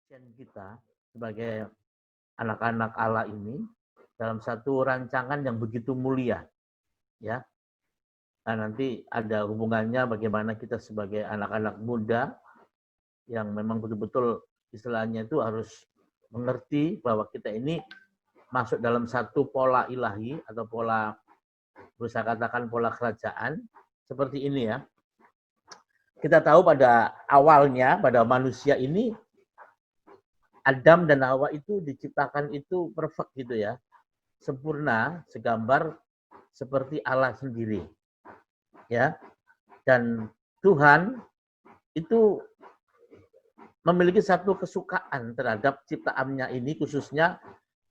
kita sebagai anak-anak Allah ini dalam satu rancangan yang begitu mulia, ya. Nah, nanti ada hubungannya bagaimana kita sebagai anak-anak muda yang memang betul-betul istilahnya itu harus mengerti bahwa kita ini masuk dalam satu pola ilahi atau pola, bisa katakan pola kerajaan seperti ini ya. Kita tahu pada awalnya pada manusia ini Adam dan Hawa itu diciptakan itu perfect gitu ya, sempurna, segambar seperti Allah sendiri, ya. Dan Tuhan itu memiliki satu kesukaan terhadap ciptaannya ini, khususnya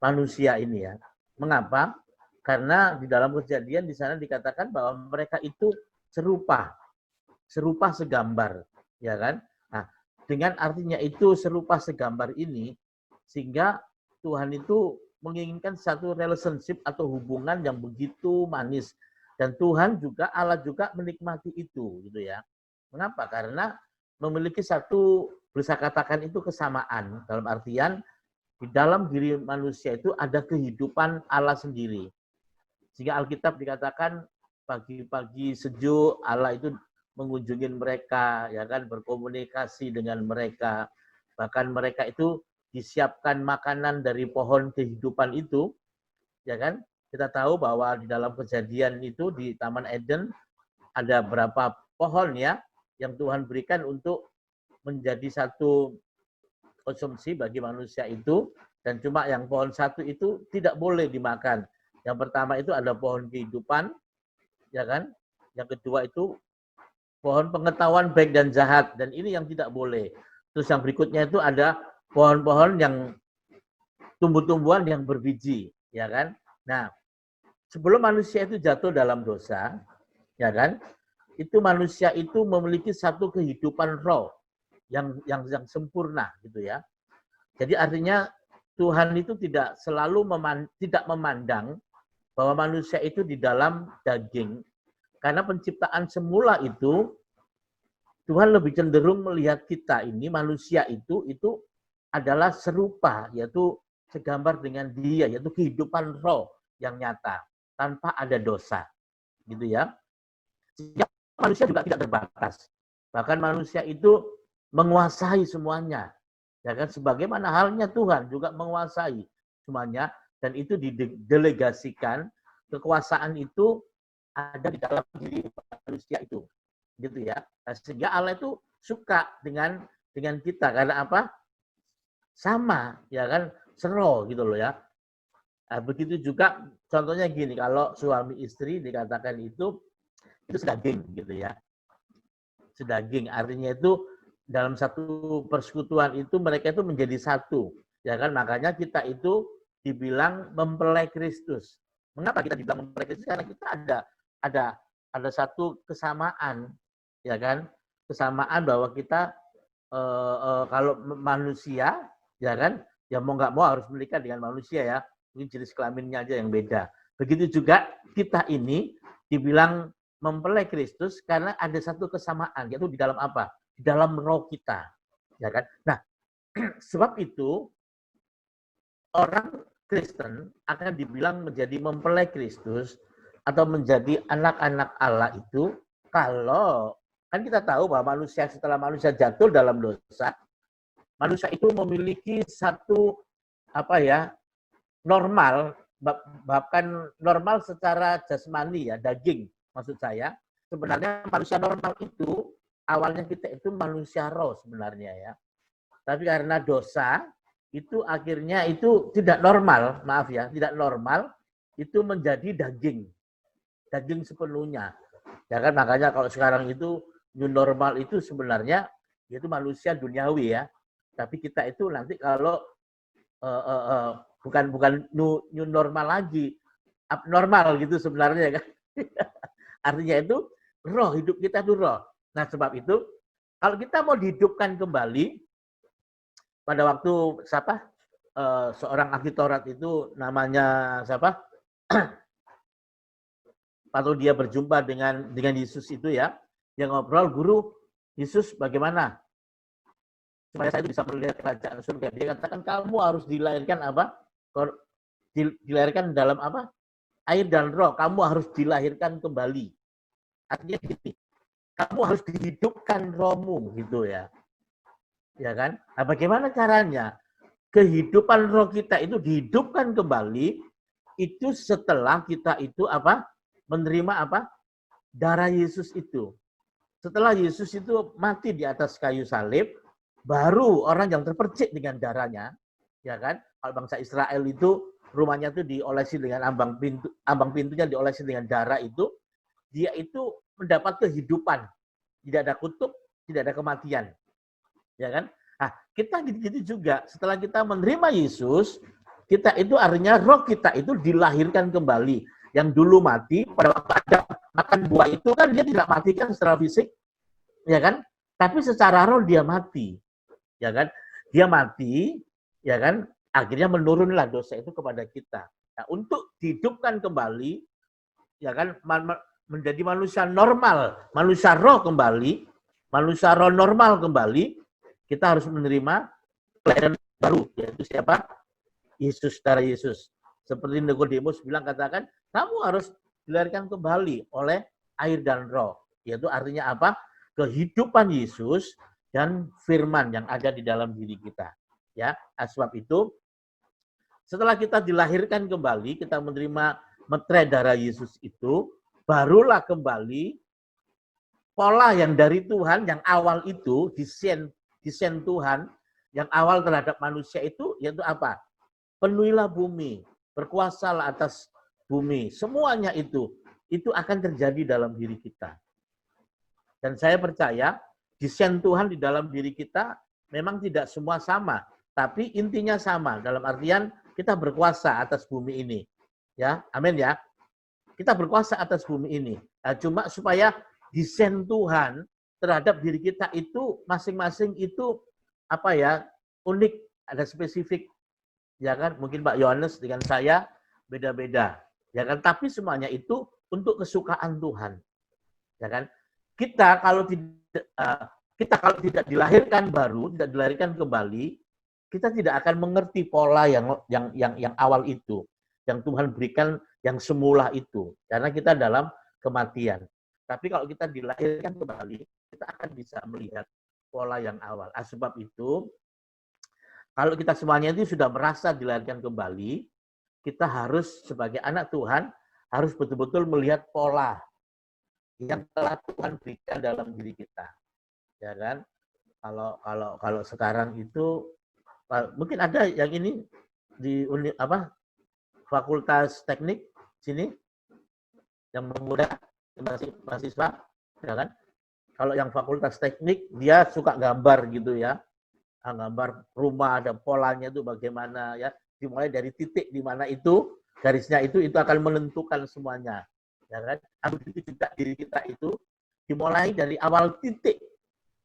manusia ini ya. Mengapa? Karena di dalam Kejadian di sana dikatakan bahwa mereka itu serupa segambar, ya kan? Nah, dengan artinya itu serupa segambar ini, sehingga Tuhan itu menginginkan satu relationship atau hubungan yang begitu manis, dan Tuhan juga, Allah juga menikmati itu, gitu ya. Mengapa? Karena memiliki satu, bisa katakan itu kesamaan, dalam artian di dalam diri manusia itu ada kehidupan Allah sendiri. Sehingga Alkitab dikatakan pagi-pagi sejuk Allah itu mengunjungi mereka, ya kan, berkomunikasi dengan mereka. Bahkan mereka itu disiapkan makanan dari pohon kehidupan itu, ya kan. Kita tahu bahwa di dalam Kejadian itu di Taman Eden ada berapa pohon ya yang Tuhan berikan untuk menjadi satu konsumsi bagi manusia itu, dan cuma yang pohon satu itu tidak boleh dimakan. Yang pertama itu ada pohon kehidupan, ya kan? Yang kedua itu pohon pengetahuan baik dan jahat, dan ini yang tidak boleh. Terus yang berikutnya itu ada pohon-pohon yang tumbuh-tumbuhan yang berbiji, ya kan? Nah, sebelum manusia itu jatuh dalam dosa, ya kan? Itu manusia itu memiliki satu kehidupan roh yang sempurna gitu ya. Jadi artinya Tuhan itu tidak selalu tidak memandang bahwa manusia itu di dalam daging, karena penciptaan semula itu Tuhan lebih cenderung melihat kita ini manusia itu adalah serupa, yaitu segambar dengan Dia, yaitu kehidupan roh yang nyata tanpa ada dosa, gitu ya. Sehingga manusia juga tidak terbatas. Bahkan manusia itu menguasai semuanya, ya kan? Sebagaimana halnya Tuhan juga menguasai semuanya, dan itu didelegasikan, kekuasaan itu ada di dalam diri manusia itu, gitu ya. Nah, sehingga Allah itu suka dengan kita, karena apa? Sama, ya kan? Sero gitu loh ya. Nah, begitu juga contohnya gini, kalau suami istri dikatakan itu sedaging gitu ya. Sedaging artinya itu dalam satu persekutuan itu mereka itu menjadi satu, ya kan? Makanya kita itu dibilang mempelai Kristus. Mengapa kita dibilang mempelai Kristus? Karena kita ada ada satu kesamaan, ya kan? Kesamaan bahwa kita kalau manusia, ya kan, ya mau nggak mau harus menikah dengan manusia ya. Mungkin jenis kelaminnya aja yang beda. Begitu juga kita ini dibilang mempelai Kristus karena ada satu kesamaan, yaitu di dalam apa? Di dalam roh kita, ya kan? Nah, sebab itu orang Kristen akan dibilang menjadi mempelai Kristus atau menjadi anak-anak Allah itu kalau, kan kita tahu bahwa manusia setelah manusia jatuh dalam dosa, manusia itu memiliki satu apa ya, normal, bahkan normal secara jasmani ya, daging maksud saya. Sebenarnya manusia normal itu awalnya kita itu manusia roh sebenarnya ya. Tapi karena dosa itu akhirnya itu tidak normal, maaf ya, tidak normal, itu menjadi daging. Daging sepenuhnya. Ya kan, makanya kalau sekarang itu new normal itu sebenarnya itu manusia duniawi ya. Tapi kita itu nanti kalau bukan bukan new normal lagi, abnormal gitu sebenarnya kan. Artinya itu roh, hidup kita itu roh. Nah, sebab itu kalau kita mau dihidupkan kembali, pada waktu siapa, seorang ahli Taurat itu namanya siapa, atau dia berjumpa dengan Yesus itu ya, yang ngobrol, guru, Yesus bagaimana? supaya saya itu bisa melihat kerajaan surga. Dia katakan kamu harus dilahirkan apa? Dilahirkan dalam apa? Air dan roh. Kamu harus dilahirkan kembali. Artinya gini, kamu harus dihidupkan rohmu gitu ya. Ya kan? Nah, bagaimana caranya? Kehidupan roh kita itu dihidupkan kembali itu setelah kita itu apa? Menerima apa? Darah Yesus itu. Setelah Yesus itu mati di atas kayu salib, baru orang yang terpercik dengan darahnya, ya kan? Kalau bangsa Israel itu rumahnya itu diolesi dengan ambang pintunya diolesi dengan darah itu, dia itu mendapat kehidupan. Tidak ada kutuk, tidak ada kematian. Ya kan? Nah, kita gitu-gitu juga. Setelah kita menerima Yesus, kita itu artinya roh kita itu dilahirkan kembali. Yang dulu mati pada waktu Adam makan buah itu kan dia tidak mati kan secara fisik, ya kan? Tapi secara roh dia mati, ya kan? Dia mati, ya kan? Akhirnya menurunlah dosa itu kepada kita. Nah, untuk dihidupkan kembali, ya kan? Menjadi manusia normal, manusia roh kembali, manusia roh normal kembali, kita harus menerima kelahiran baru, yaitu siapa? Yesus, darah Yesus. Seperti Nikodemus bilang, katakan, kamu harus dilahirkan kembali oleh air dan roh. Yaitu artinya apa? Kehidupan Yesus dan firman yang ada di dalam diri kita. Ya, sebab itu, setelah kita dilahirkan kembali, kita menerima meterai darah Yesus itu, barulah kembali pola yang dari Tuhan, yang awal itu, desain Tuhan, yang awal terhadap manusia itu, yaitu apa? Penuhilah bumi, berkuasalah atas bumi. Semuanya itu akan terjadi dalam diri kita. Dan saya percaya, desain Tuhan di dalam diri kita memang tidak semua sama, tapi intinya sama. Dalam artian kita berkuasa atas bumi ini. Ya, amin ya. Kita berkuasa atas bumi ini. Nah, cuma supaya desain Tuhan terhadap diri kita itu masing-masing itu apa ya, unik, ada spesifik. Ya kan, mungkin Pak Yohanes dengan saya beda-beda, ya kan, tapi semuanya itu untuk kesukaan Tuhan, ya kan. Kita kalau tidak dilahirkan baru, tidak dilahirkan kembali, kita tidak akan mengerti pola yang awal itu, yang Tuhan berikan, yang semula itu, karena kita dalam kematian. Tapi kalau kita dilahirkan kembali, kita akan bisa melihat pola yang awal. Sebab itu, kalau kita semuanya itu sudah merasa dilahirkan kembali, kita harus sebagai anak Tuhan harus betul-betul melihat pola yang telah Tuhan berikan dalam diri kita, ya kan? Kalau sekarang itu mungkin ada yang ini di Fakultas Teknik sini yang muda mahasiswa, ya kan? Kalau yang Fakultas Teknik dia suka gambar gitu ya. Gambar rumah, ada polanya itu bagaimana ya, dimulai dari titik di mana itu garisnya itu akan menentukan semuanya, ya kan. Begitu juga diri kita itu dimulai dari awal titik,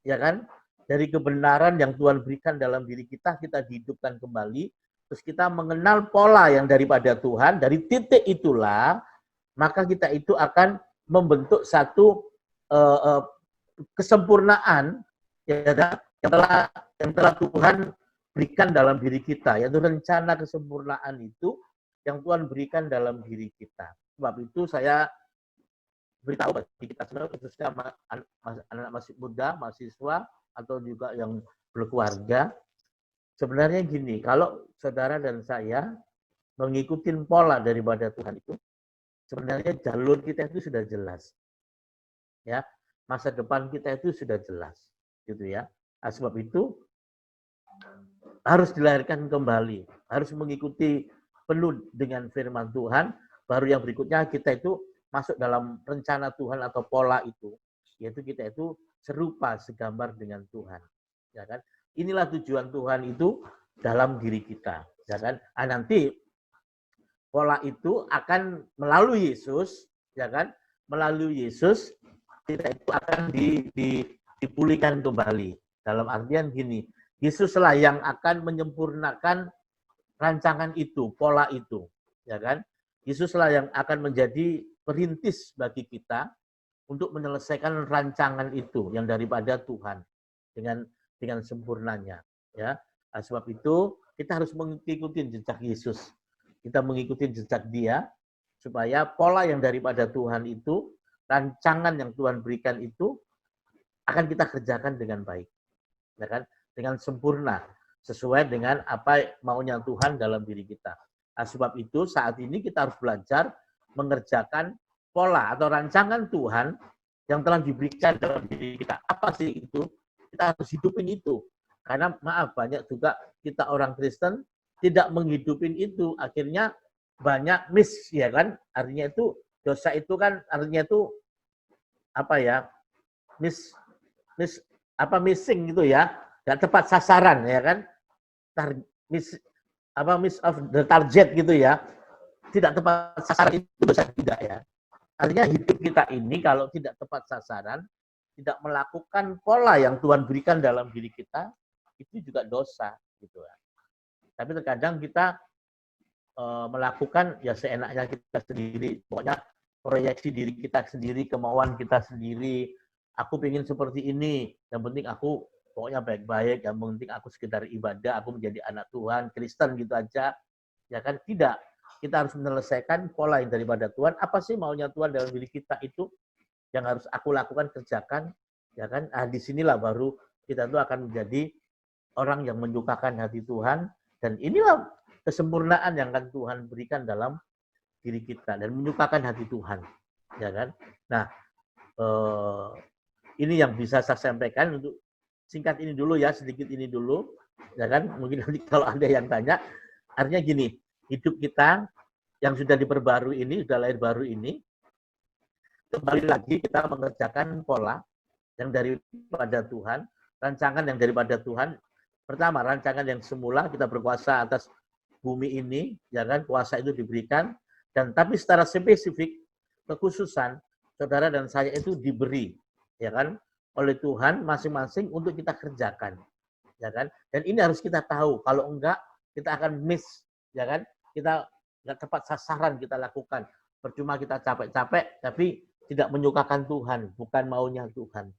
ya kan, dari kebenaran yang Tuhan berikan dalam diri kita dihidupkan kembali, terus kita mengenal pola yang daripada Tuhan, dari titik itulah maka kita itu akan membentuk satu kesempurnaan, ya kan, yang telah Tuhan berikan dalam diri kita, yaitu rencana kesempurnaan itu yang Tuhan berikan dalam diri kita. Sebab itu saya beritahu bagi kita semua, khususnya anak-anak masih muda, mahasiswa, atau juga yang berkeluarga, sebenarnya gini, kalau saudara dan saya mengikuti pola daripada Tuhan itu, sebenarnya jalur kita itu sudah jelas. Ya, masa depan kita itu sudah jelas, gitu ya. Sebab itu harus dilahirkan kembali, harus mengikuti penuh dengan firman Tuhan, baru yang berikutnya kita itu masuk dalam rencana Tuhan atau pola itu, yaitu kita itu serupa, segambar dengan Tuhan, ya kan. Inilah tujuan Tuhan itu dalam diri kita, ya kan. Nanti pola itu akan melalui Yesus, ya kan, melalui Yesus kita itu akan dipulihkan kembali. Dalam artian gini, Yesuslah yang akan menyempurnakan rancangan itu, pola itu, ya kan? Yesuslah yang akan menjadi perintis bagi kita untuk menyelesaikan rancangan itu yang daripada Tuhan. dengan sempurnanya. Ya, sebab itu kita harus mengikuti jejak Yesus. Kita mengikuti jejak Dia supaya pola yang daripada Tuhan itu, rancangan yang Tuhan berikan itu akan kita kerjakan dengan baik, ya kan? Dengan sempurna, sesuai dengan apa maunya Tuhan dalam diri kita. Sebab itu saat ini kita harus belajar mengerjakan pola atau rancangan Tuhan yang telah diberikan dalam diri kita. Apa sih itu? Kita harus hidupin itu. Karena maaf, banyak juga kita orang Kristen tidak menghidupin itu. Akhirnya banyak miss, ya kan? Artinya itu, dosa itu kan artinya itu apa ya? Missing gitu ya. Nggak tepat sasaran, ya kan? Miss of the target gitu ya. Tidak tepat sasaran itu dosa tidak ya. Artinya hidup kita ini kalau tidak tepat sasaran, tidak melakukan pola yang Tuhan berikan dalam diri kita, itu juga dosa gitu ya. Tapi terkadang kita melakukan ya seenaknya kita sendiri, pokoknya proyeksi diri kita sendiri, kemauan kita sendiri. Aku pengen seperti ini, yang penting aku pokoknya baik-baik, yang penting aku sekedar ibadah, aku menjadi anak Tuhan, Kristen gitu aja. Ya kan? Tidak. Kita harus menyelesaikan pola yang daripada Tuhan. Apa sih maunya Tuhan dalam diri kita itu yang harus aku lakukan, kerjakan, ya kan? Disinilah baru kita tuh akan menjadi orang yang menyukakan hati Tuhan, dan inilah kesempurnaan yang akan Tuhan berikan dalam diri kita dan menyukakan hati Tuhan, ya kan? Nah, ini yang bisa saya sampaikan untuk singkat ini dulu ya, sedikit ini dulu, ya kan? Mungkin nanti kalau ada yang tanya, artinya gini. Hidup kita yang sudah diperbarui ini, sudah lahir baru ini, kembali lagi kita mengerjakan pola yang daripada Tuhan, rancangan yang daripada Tuhan. Pertama, rancangan yang semula kita berkuasa atas bumi ini, ya kan? Kuasa itu diberikan, dan tapi secara spesifik, kekhususan, saudara dan saya itu diberi, ya kan? Oleh Tuhan masing-masing untuk kita kerjakan, ya kan? Dan ini harus kita tahu, kalau enggak, kita akan miss, ya kan? Kita nggak tepat sasaran kita lakukan. Percuma kita capek-capek, tapi tidak menyukakan Tuhan, bukan maunya Tuhan.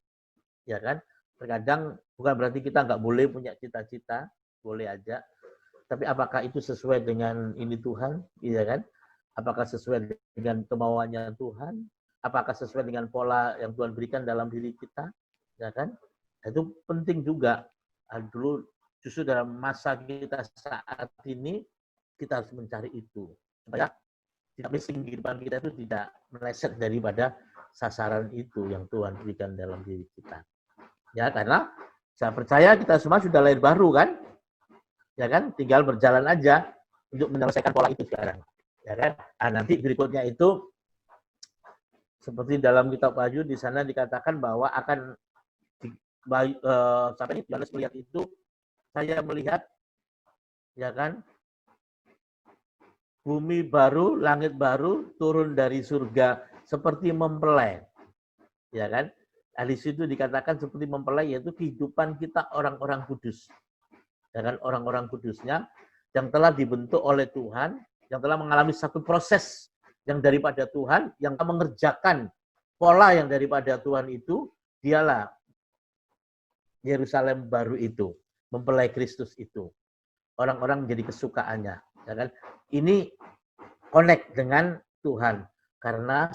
Ya kan? Terkadang bukan berarti kita nggak boleh punya cita-cita, boleh aja. Tapi apakah itu sesuai dengan ini Tuhan? Iya kan? Apakah sesuai dengan kemauannya Tuhan? Apakah sesuai dengan pola yang Tuhan berikan dalam diri kita? Ya kan? Itu penting juga. Dulu justru dalam masa kita saat ini, kita harus mencari itu supaya tidak missing kehidupan kita itu tidak meleset daripada sasaran itu yang Tuhan berikan dalam diri kita. Ya, karena saya percaya kita semua sudah lahir baru kan? Ya kan? Tinggal berjalan aja untuk menyelesaikan pola itu sekarang. Ya kan? Nanti berikutnya itu seperti dalam kitab Wahyu di sana dikatakan bahwa akan sampai Yohanes melihat itu, saya melihat ya kan, bumi baru, langit baru turun dari surga seperti mempelai. Ya kan? Di situ dikatakan seperti mempelai, yaitu kehidupan kita orang-orang kudus. Ya kan? Orang-orang kudusnya yang telah dibentuk oleh Tuhan, yang telah mengalami satu proses yang daripada Tuhan, yang mengerjakan pola yang daripada Tuhan itu, dialah Yerusalem baru itu, mempelai Kristus itu. Orang-orang menjadi kesukaannya. Ya kan? Ini connect dengan Tuhan karena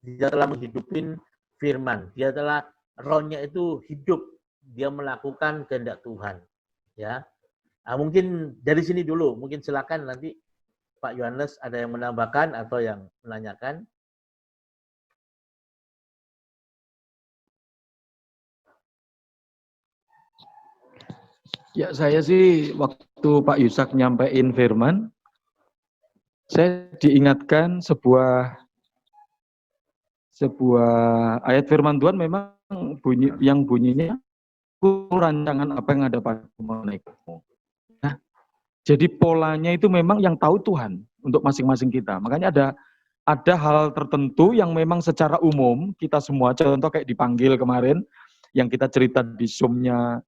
dia telah menghidupin firman, dia telah rohnya itu hidup, dia melakukan kehendak Tuhan. Ya, mungkin dari sini dulu, mungkin silakan nanti Pak Yohanes ada yang menambahkan atau yang menanyakan. Ya, saya sih waktu Pak Yusak nyampein firman, saya diingatkan sebuah ayat firman Tuhan memang bunyinya rancangan apa yang ada pada menurutmu. Nah, jadi polanya itu memang yang tahu Tuhan untuk masing-masing kita. Makanya ada hal tertentu yang memang secara umum kita semua, contoh kayak dipanggil kemarin, yang kita cerita di Zoom-nya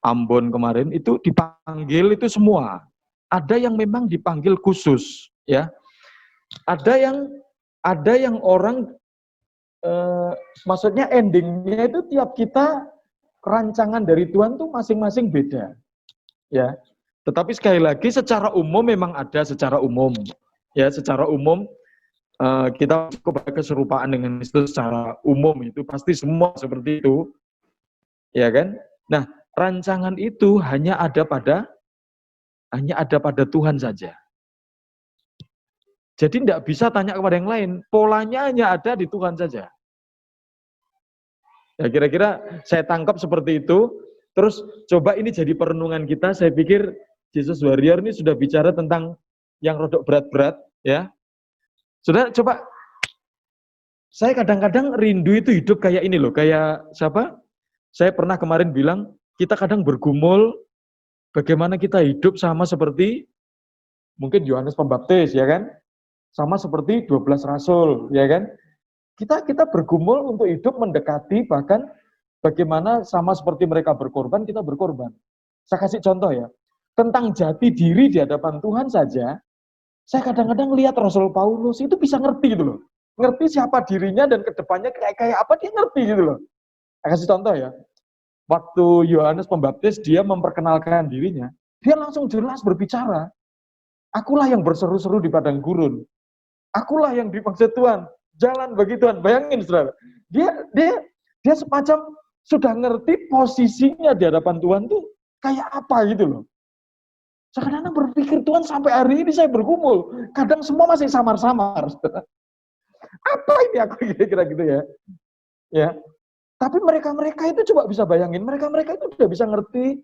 Ambon kemarin, itu dipanggil itu semua. Ada yang memang dipanggil khusus, ya. Ada yang orang maksudnya endingnya itu tiap kita rancangan dari Tuhan tuh masing-masing beda. Ya. Tetapi sekali lagi secara umum memang ada secara umum. Ya, secara umum kita kepada keserupaan dengan Kristus secara umum itu pasti semua seperti itu. Ya kan? Nah, rancangan itu hanya ada pada Tuhan saja. Jadi tidak bisa tanya kepada yang lain. Polanya hanya ada di Tuhan saja. Ya, kira-kira saya tangkap seperti itu. Terus coba ini jadi perenungan kita. Saya pikir Jesus Warrior ini sudah bicara tentang yang rodok berat-berat, ya. Sudah, coba. Saya kadang-kadang rindu itu hidup kayak ini loh, kayak siapa? Saya pernah kemarin bilang, kita kadang bergumul bagaimana kita hidup sama seperti mungkin Yohanes Pembaptis, ya kan? Sama seperti 12 rasul, ya kan? Kita bergumul untuk hidup mendekati, bahkan bagaimana sama seperti mereka berkorban, kita berkorban. Saya kasih contoh ya, tentang jati diri di hadapan Tuhan saja, saya kadang-kadang lihat Rasul Paulus itu bisa ngerti gitu loh. Ngerti siapa dirinya dan kedepannya kayak apa, dia ngerti gitu loh. Saya kasih contoh ya, waktu Yohanes Pembaptis dia memperkenalkan dirinya, dia langsung jelas berbicara, akulah yang berseru-seru di padang gurun, akulah yang dimaksud Tuhan, jalan bagi Tuhan. Bayangin saudara, dia semacam sudah ngerti posisinya di hadapan Tuhan tuh kayak apa gitu loh. Saya kadang berpikir, Tuhan sampai hari ini saya bergumul, kadang semua masih samar-samar. Apa ini aku kira-kira gitu ya. Ya. Tapi mereka-mereka itu coba bisa bayangin, mereka-mereka itu udah bisa ngerti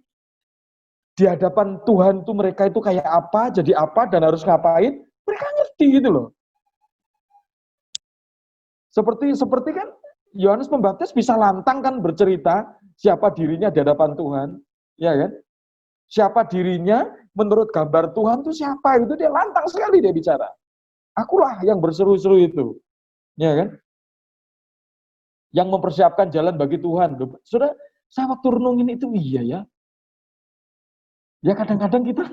di hadapan Tuhan tuh mereka itu kayak apa, jadi apa, dan harus ngapain. Mereka ngerti gitu loh. Seperti kan Yohanes Pembaptis bisa lantang kan bercerita siapa dirinya di hadapan Tuhan, ya kan? Siapa dirinya menurut gambar Tuhan itu siapa, itu dia lantang sekali dia bicara. Akulah yang berseru-seru itu, ya kan? Yang mempersiapkan jalan bagi Tuhan. Sudah, saya waktu renungin itu iya ya. Ya kadang-kadang kita,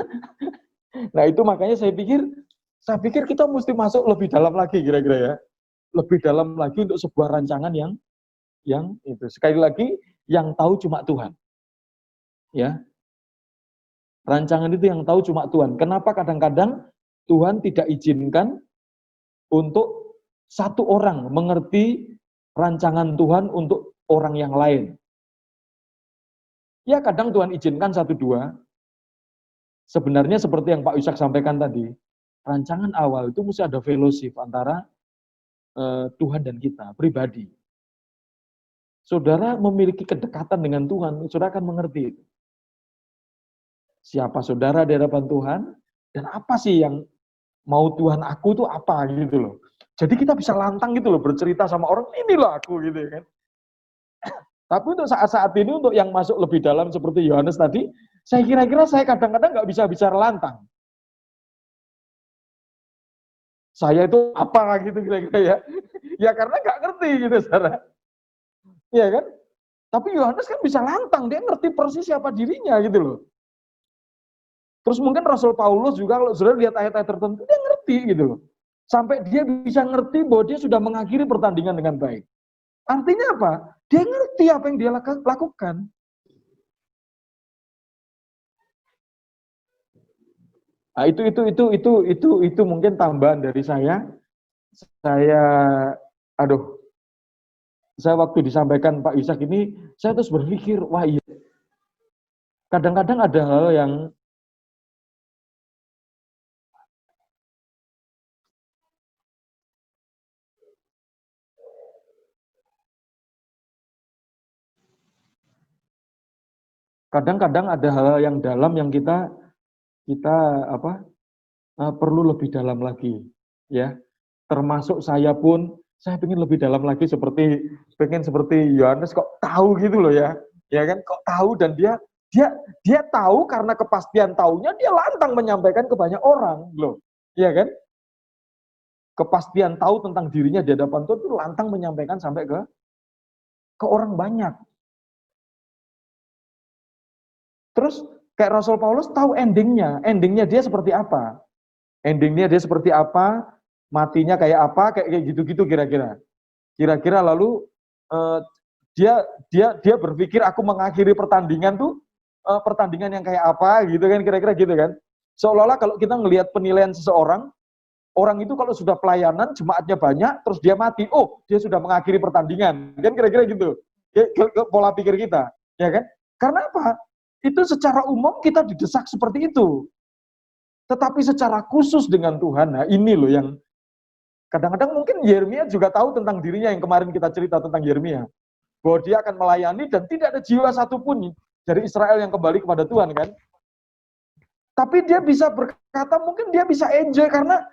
nah itu makanya saya pikir kita mesti masuk lebih dalam lagi kira-kira ya. Lebih dalam lagi untuk sebuah rancangan yang itu. Sekali lagi, yang tahu cuma Tuhan. Ya. Rancangan itu yang tahu cuma Tuhan. Kenapa kadang-kadang Tuhan tidak izinkan untuk satu orang mengerti rancangan Tuhan untuk orang yang lain. Ya kadang Tuhan izinkan satu dua. Sebenarnya seperti yang Pak Ishak sampaikan tadi, rancangan awal itu mesti ada fellowship antara Tuhan dan kita, pribadi. Saudara memiliki kedekatan dengan Tuhan, saudara akan mengerti itu. Siapa saudara di hadapan Tuhan, dan apa sih yang mau Tuhan aku itu apa gitu loh. Jadi kita bisa lantang gitu loh, bercerita sama orang, inilah aku gitu kan. Tapi untuk saat-saat ini, untuk yang masuk lebih dalam seperti Yohanes tadi, saya kira-kira saya kadang-kadang nggak bisa bicara lantang. Saya itu apa gitu kira-kira ya. Ya karena nggak ngerti gitu saudara. Iya kan? Tapi Yohanes kan bisa lantang, dia ngerti persis siapa dirinya gitu loh. Terus mungkin Rasul Paulus juga kalau saudara lihat ayat-ayat tertentu, dia ngerti gitu loh. Sampai dia bisa ngerti bahwa dia sudah mengakhiri pertandingan dengan baik. Artinya apa? Dia ngerti apa yang dia lakukan. Nah, itu mungkin tambahan dari saya. Saya waktu disampaikan Pak Ishak ini, saya terus berpikir, wah iya. Kadang-kadang ada hal yang yang dalam yang kita perlu lebih dalam lagi, ya. Termasuk saya pun, saya ingin lebih dalam lagi pengen seperti Yohanes kok tahu gitu loh ya kan, kok tahu, dan dia tahu karena kepastian taunya dia lantang menyampaikan ke banyak orang loh, ya kan? Kepastian tahu tentang dirinya di hadapan Tuhan itu lantang menyampaikan sampai ke orang banyak. Terus kayak Rasul Paulus tahu endingnya dia seperti apa. Endingnya dia seperti apa, matinya kayak apa, kayak gitu-gitu kira-kira. Kira-kira lalu Dia berpikir aku mengakhiri pertandingan tuh pertandingan yang kayak apa gitu kan, kira-kira gitu kan. Seolah-olah kalau kita ngelihat penilaian seseorang, orang itu kalau sudah pelayanan, jemaatnya banyak, terus dia mati, oh dia sudah mengakhiri pertandingan, kan kira-kira gitu. Pola pikir kita, ya kan? Karena apa? Itu secara umum kita didesak seperti itu. Tetapi secara khusus dengan Tuhan, nah ini loh yang kadang-kadang mungkin Yeremia juga tahu tentang dirinya yang kemarin kita cerita tentang Yeremia. Bahwa dia akan melayani dan tidak ada jiwa satupun dari Israel yang kembali kepada Tuhan kan. Tapi dia bisa berkata, mungkin dia bisa enjoy karena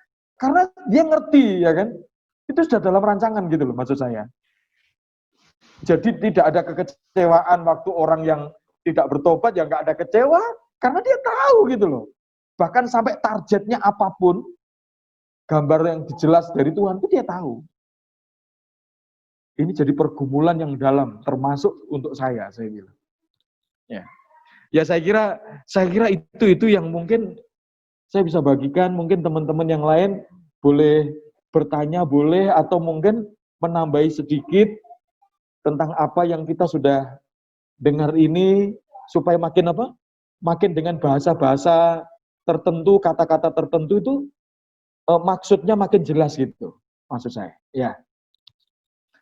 dia ngerti ya kan. Itu sudah dalam rancangan gitu loh maksud saya. Jadi tidak ada kekecewaan waktu orang yang tidak bertobat, ya nggak ada kecewa, karena dia tahu gitu loh. Bahkan sampai targetnya apapun, gambar yang jelas dari Tuhan itu dia tahu. Ini jadi pergumulan yang dalam, termasuk untuk saya bilang. Ya saya kira itu yang mungkin saya bisa bagikan, mungkin teman-teman yang lain boleh bertanya, boleh, atau mungkin menambahi sedikit tentang apa yang kita sudah dengar ini, supaya makin apa? Makin dengan bahasa-bahasa tertentu, kata-kata tertentu itu maksudnya makin jelas gitu, maksud saya. Ya.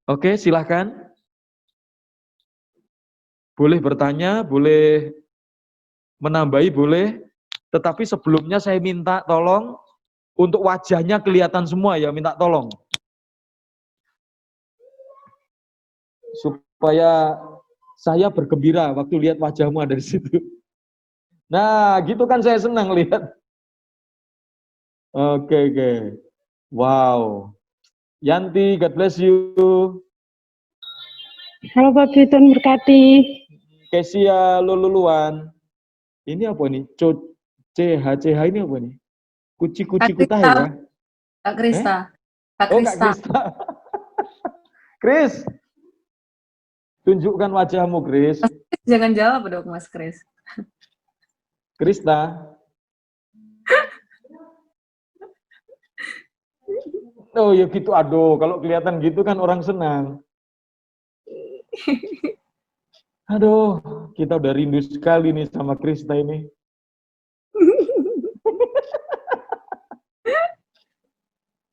Oke, silahkan. Boleh bertanya, boleh menambahi, boleh. Tetapi sebelumnya saya minta tolong untuk wajahnya kelihatan semua ya, minta tolong. Supaya saya bergembira waktu lihat wajahmu ada di situ. Nah, gitu kan saya senang lihat. Oke. Wow. Yanti, God bless you. Halo Pak Tuhan berkati. Kesia Lululuan. Ini apa nih? CH ini apa nih? Kuci-kuci kutah ya? Kak Krista. Kak Oh, Kak Krista. Krista. Kris, tunjukkan wajahmu, Kris. Jangan jawab dong, Mas Kris. Krista. Oh ya gitu, aduh. Kalau kelihatan gitu kan orang senang. Aduh, kita udah rindu sekali nih sama Krista ini.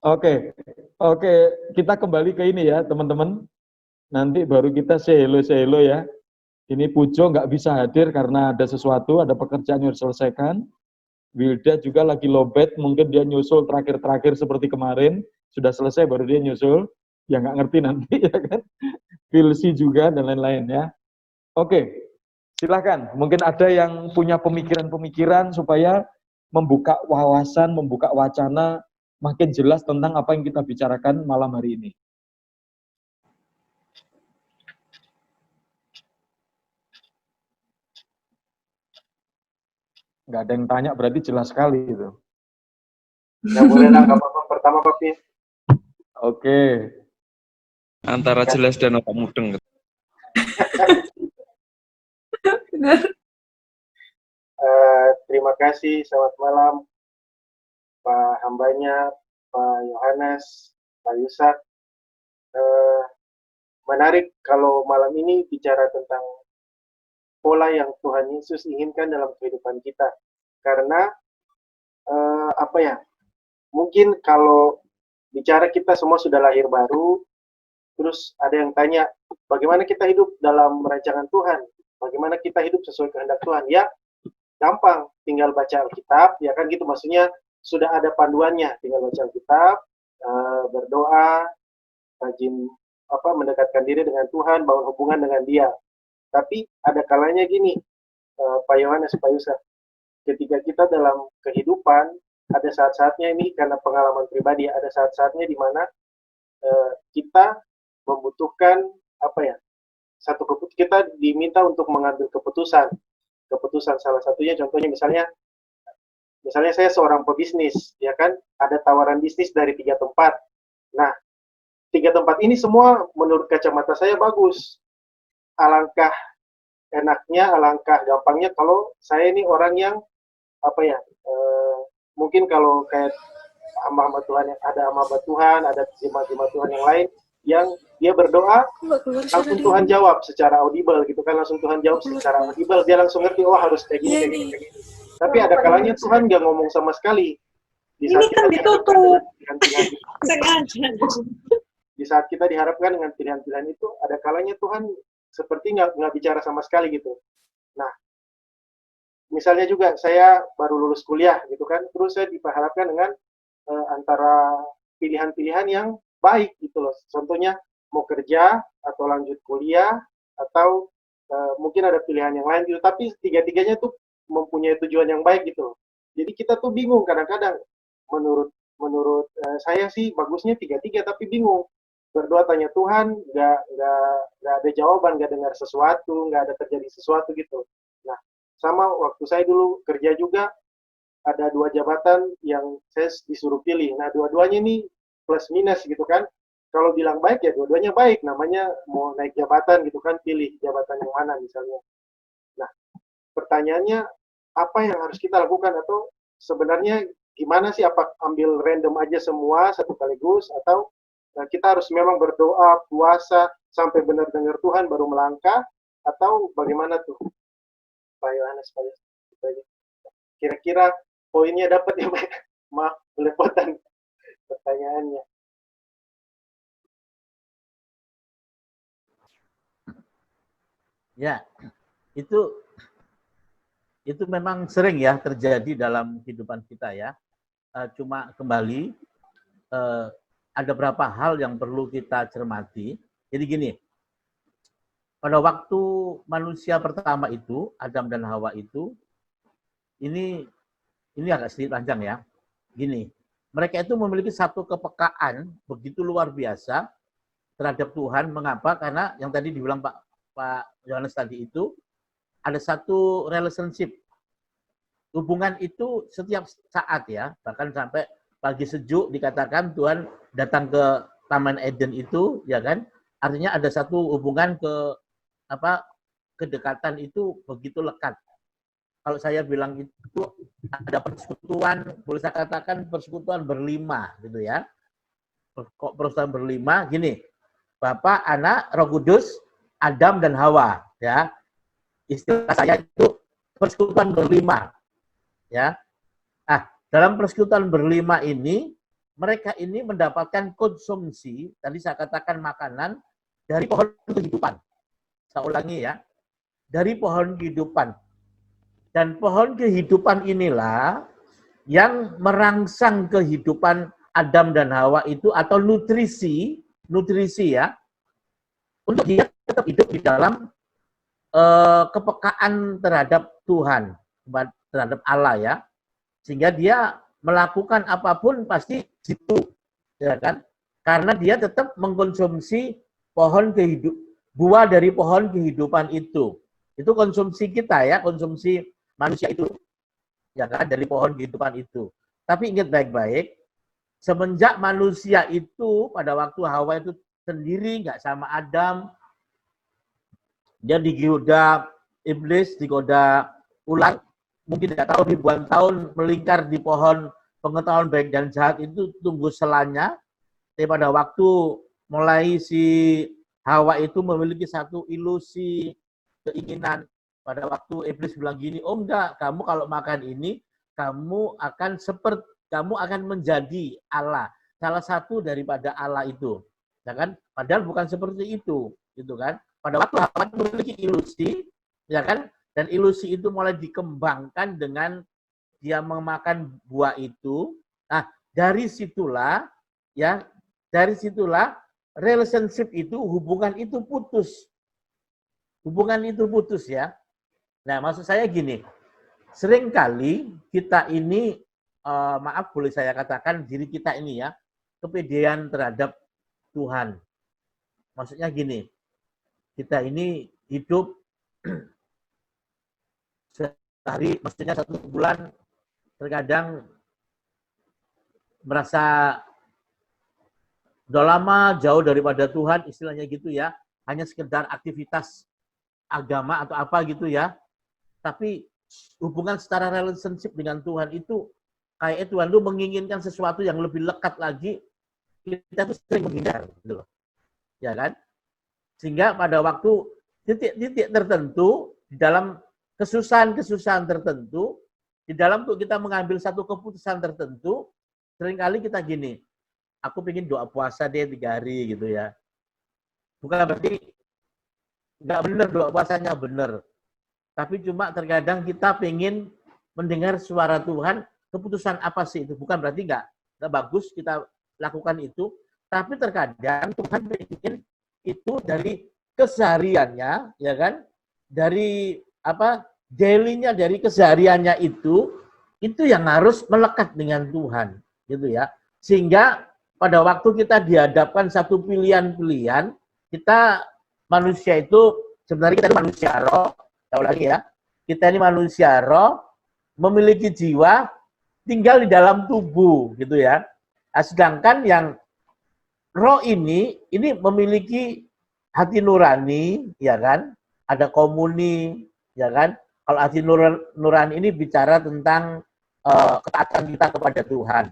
Oke, kita kembali ke ini ya teman-teman. Nanti baru kita say hello ya. Ini Pujo nggak bisa hadir karena ada sesuatu, ada pekerjaan yang harus diselesaikan. Wilda juga lagi lobet, mungkin dia nyusul terakhir-terakhir seperti kemarin. Sudah selesai baru dia nyusul. Ya nggak ngerti nanti ya kan. Filsi juga dan lain-lain ya. Oke, silakan. Mungkin ada yang punya pemikiran-pemikiran supaya membuka wawasan, membuka wacana, makin jelas tentang apa yang kita bicarakan malam hari ini. Nggak ada yang tanya, berarti jelas sekali itu. Ya boleh lah, nggak apa-apa. Pertama Pak Pin. Oke. Antara jelas dan orang mudeng. Terima kasih, selamat malam Pak hambanya, Pak Yohanes, Pak Yusak. Menarik kalau malam ini bicara tentang pola yang Tuhan Yesus inginkan dalam kehidupan kita. Karena mungkin kalau bicara kita semua sudah lahir baru, terus ada yang tanya, bagaimana kita hidup dalam rancangan Tuhan? Bagaimana kita hidup sesuai kehendak Tuhan? Ya, gampang, tinggal baca Alkitab, ya kan gitu, maksudnya sudah ada panduannya, tinggal baca Alkitab, berdoa, rajin mendekatkan diri dengan Tuhan, bangun hubungan dengan Dia. Tapi ada kalanya gini, Pak Yohanes, Pak Yusuf, ketika kita dalam kehidupan, ada saat-saatnya ini karena pengalaman pribadi, ada saat-saatnya di mana kita membutuhkan kita diminta untuk mengambil keputusan salah satunya, contohnya misalnya saya seorang pebisnis, ya kan, ada tawaran bisnis dari 3 tempat. Nah, 3 tempat ini semua menurut kacamata saya bagus. Alangkah enaknya, alangkah gampangnya kalau saya ini orang yang mungkin kalau kayak hamba-hamba Tuhan, ada hamba Tuhan, ada jemaat-jemaat Tuhan yang lain, yang dia berdoa langsung Tuhan jawab secara audible gitu kan, langsung Tuhan jawab secara audible, dia langsung ngerti, oh harus kayak gini, kayak gini, kayak gini. Tapi ada kalanya Tuhan nggak ngomong sama sekali. Di saat kita diharapkan dengan pilihan-pilihan itu, di saat kita diharapkan dengan pilihan-pilihan itu, ada kalanya Tuhan seperti nggak bicara sama sekali gitu. Nah, misalnya juga saya baru lulus kuliah gitu kan, terus saya diperhadapkan dengan antara pilihan-pilihan yang baik gitu loh. Contohnya mau kerja atau lanjut kuliah atau mungkin ada pilihan yang lain gitu. Tapi tiga-tiganya tuh mempunyai tujuan yang baik gitu loh. Jadi kita tuh bingung kadang-kadang. Menurut saya sih bagusnya tiga-tiga, tapi bingung. Berdoa tanya Tuhan, nggak ada jawaban, nggak dengar sesuatu, nggak ada terjadi sesuatu gitu. Nah, sama waktu saya dulu kerja juga, ada 2 jabatan yang saya disuruh pilih. Nah, dua-duanya ini plus minus gitu kan. Kalau bilang baik ya dua-duanya baik, namanya mau naik jabatan gitu kan, pilih jabatan yang mana misalnya. Nah, pertanyaannya apa yang harus kita lakukan, atau sebenarnya gimana sih, apa ambil random aja semua satu sekaligus, atau kita harus memang berdoa, puasa sampai benar dengar Tuhan baru melangkah, atau bagaimana tuh Pak Yohanes? Kira-kira poinnya dapat ya, Pak? Maaf, belepotan pertanyaannya. Ya, itu memang sering ya terjadi dalam kehidupan kita ya. Cuma kembali ada beberapa hal yang perlu kita cermati. Jadi gini, pada waktu manusia pertama itu, Adam dan Hawa itu, ini agak sedikit panjang ya. Gini, mereka itu memiliki satu kepekaan begitu luar biasa terhadap Tuhan. Mengapa? Karena yang tadi dibilang Pak Yohanes tadi itu, ada satu relationship. Hubungan itu setiap saat ya, bahkan sampai pagi sejuk dikatakan Tuhan datang ke Taman Eden itu, ya kan? Artinya ada satu hubungan kedekatan itu begitu lekat. Kalau saya bilang itu ada persekutuan, boleh saya katakan persekutuan berlima gitu ya. Kok persekutuan berlima? Gini, Bapa, Anak, Roh Kudus, Adam dan Hawa, ya. Istilah saya itu persekutuan berlima. Ya. Dalam persekutuan berlima ini, mereka ini mendapatkan konsumsi, tadi saya katakan makanan, dari pohon kehidupan. Saya ulangi ya, dari pohon kehidupan. Dan pohon kehidupan inilah yang merangsang kehidupan Adam dan Hawa itu, atau nutrisi ya, untuk dia tetap hidup di dalam kepekaan terhadap Tuhan, terhadap Allah ya, sehingga dia melakukan apapun pasti gitu, ya kan? Karena dia tetap mengkonsumsi buah dari pohon kehidupan itu. Itu konsumsi kita ya, konsumsi manusia itu, ya kan, dari pohon kehidupan itu. Tapi ingat baik-baik, semenjak manusia itu pada waktu Hawa itu sendiri, nggak sama Adam, dia digoda iblis, digoda ular, mungkin tidak tahu ribuan tahun melingkar di pohon pengetahuan baik dan jahat itu, tunggu selanya. Tapi pada waktu mulai si Hawa itu memiliki satu ilusi, keinginan. Pada waktu iblis bilang gini, oh enggak, kamu kalau makan ini, kamu akan menjadi Allah, salah satu daripada Allah itu, ya kan? Padahal bukan seperti itu, gitu kan? Pada waktu Hawa memiliki ilusi, ya kan? Dan ilusi itu mulai dikembangkan dengan dia memakan buah itu. Nah, dari situlah relationship itu, hubungan itu putus. Hubungan itu putus ya. Nah, maksud saya gini, seringkali kita ini, maaf boleh saya katakan diri kita ini ya, kepedean terhadap Tuhan. Maksudnya gini, kita ini hidup sehari, maksudnya 1 bulan, terkadang merasa udah lama jauh daripada Tuhan, istilahnya gitu ya, hanya sekedar aktivitas agama atau apa gitu ya. Tapi hubungan secara relationship dengan Tuhan itu, kayak Tuhan itu menginginkan sesuatu yang lebih lekat lagi, kita tuh sering menghindar gitu loh. ya kan? Sehingga pada waktu titik-titik tertentu, di dalam kesusahan-kesusahan tertentu, di dalam untuk kita mengambil satu keputusan tertentu, seringkali kita gini, aku pengen doa puasa deh 3 hari gitu ya. Bukan berarti nggak benar doa puasanya benar. Tapi cuma terkadang kita pengen mendengar suara Tuhan, keputusan apa sih itu? Bukan berarti nggak bagus kita lakukan itu, tapi terkadang Tuhan ingin itu dari kesehariannya, ya kan? Dari apa? Daily-nya, dari kesehariannya itu yang harus melekat dengan Tuhan, gitu ya. Sehingga pada waktu kita dihadapkan satu pilihan-pilihan, kita manusia itu sebenarnya kita manusia roh, tahu lagi ya. Kita ini manusia roh, memiliki jiwa, tinggal di dalam tubuh, gitu ya. Nah, sedangkan yang roh ini memiliki hati nurani, ya kan? Ada komuni, ya kan? Kalau hati nurani ini bicara tentang ketaatan kita kepada Tuhan.